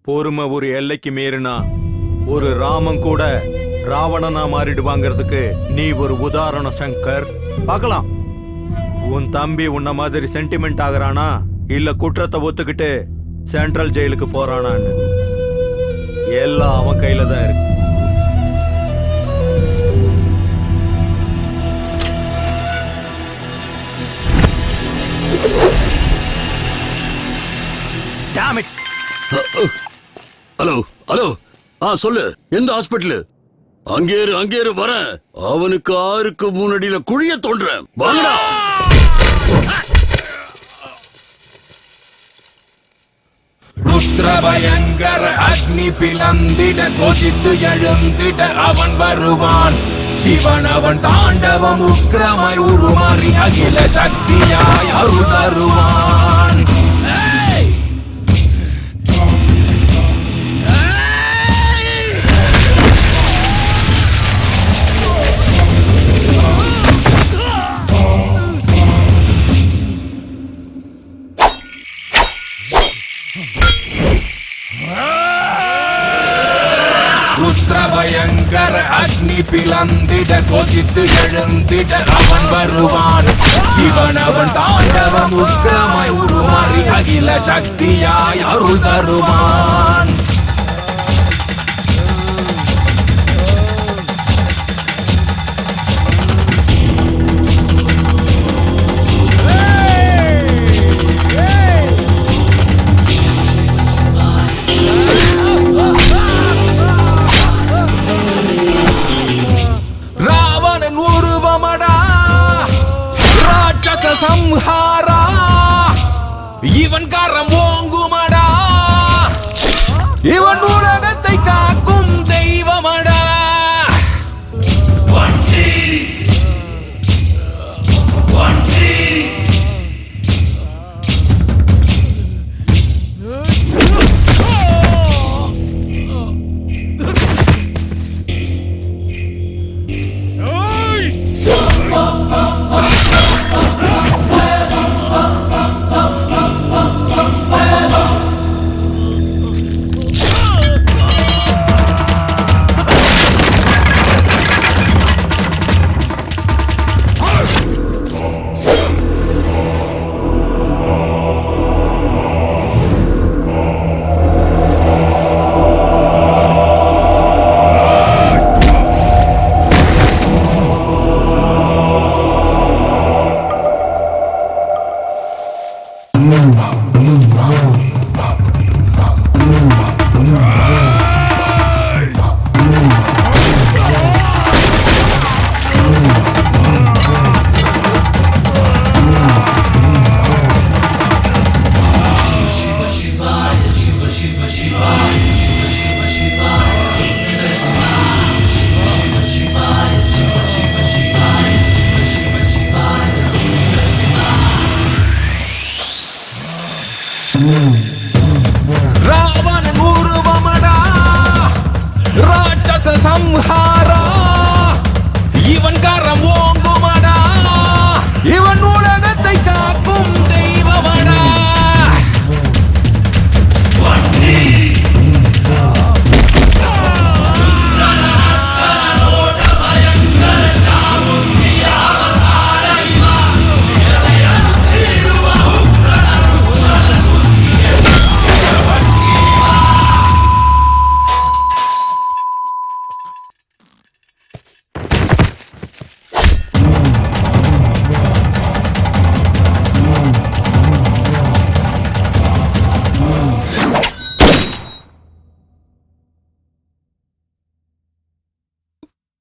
பொறுமை ஒரு எல்லைக்கு மீறினா ஒரு ராமன் கூட ராவணனா மாறிடுவாங்கிறதுக்கு நீ ஒரு உதாரணம் சங்கர். பார்க்கலாம், உன் தம்பி உன்ன மாதிரி சென்டிமெண்ட் ஆகுறானா இல்ல குற்றத்தை ஒத்துக்கிட்டு சென்ட்ரல் ஜெயிலுக்கு போறானான்னு. எல்லாம் அவன் கையில தான் இருக்கு. ஹலோ ஹலோ, சொல்லு, எந்த ஹாஸ்பிட்டலு? அங்கேரு வர. அவனுக்கு 6க்கு முன்னாடியில குழிய தோன்றேன். வாங்கடா. ருத்ரபயங்கர அக்னி பிளந்திட கொதித்து எழுந்திட அவன் வருவான். சிவன் அவன் தாண்டவம் உக்கிரமாய் உருமாறி அகில சக்தியாய் அருள் தருவான். ருத்ரபயங்கர அக்னி பிளந்திட கொதித்து எழுந்திட அவன் வருவான். சிவன் அவன் தாண்டவம் உக்கிரமாய் உருமாறி அகில சக்தியாய் அருள் தருவான். சம்ஹாரா இவன் கரம் ஓங்குமடா, இவன் உலகத்தை காக்கும் தெய்வமடா. ராவணன் உருவமடா ராட்சச சம்ஹாரா இவன் கரம் ஓங்குமடா இவன் உலகத்தை காக்கும் தெய்வமடா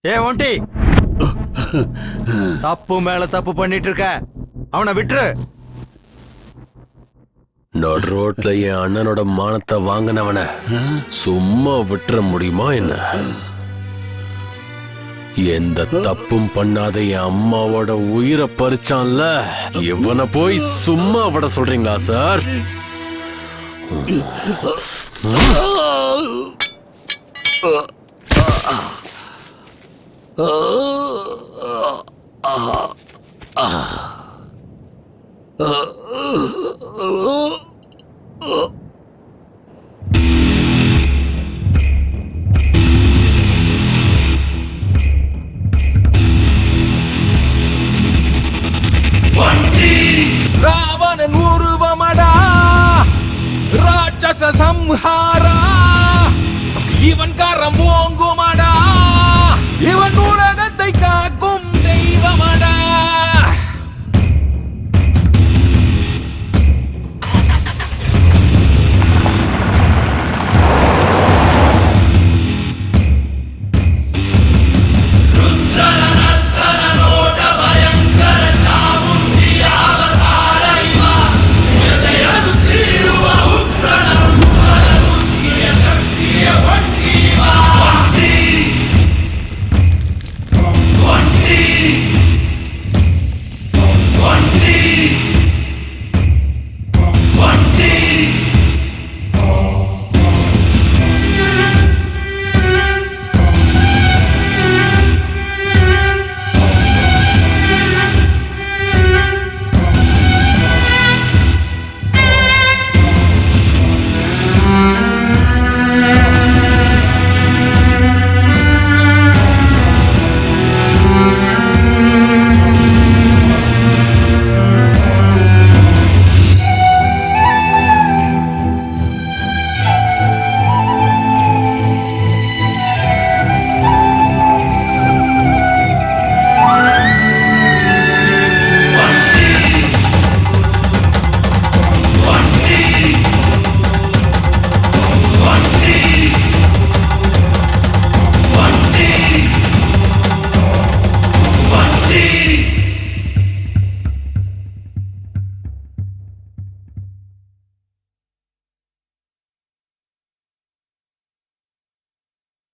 ஏ ஒண்டி, தப்பு மேல தப்பு பண்ணிட்டு இருக்க, அவனை விட்டுரு. நடு ரோட்ல என் அண்ணனோட மானத்தை வாங்கினவன சும்மா விட்டுற முடியுமா என்ன? எந்த தப்பும் பண்ணாத என் அம்மாவோட உயிரை பறிச்சான்ல, இவனை போய் சும்மா விட சொல்றீங்களா சார்? Oh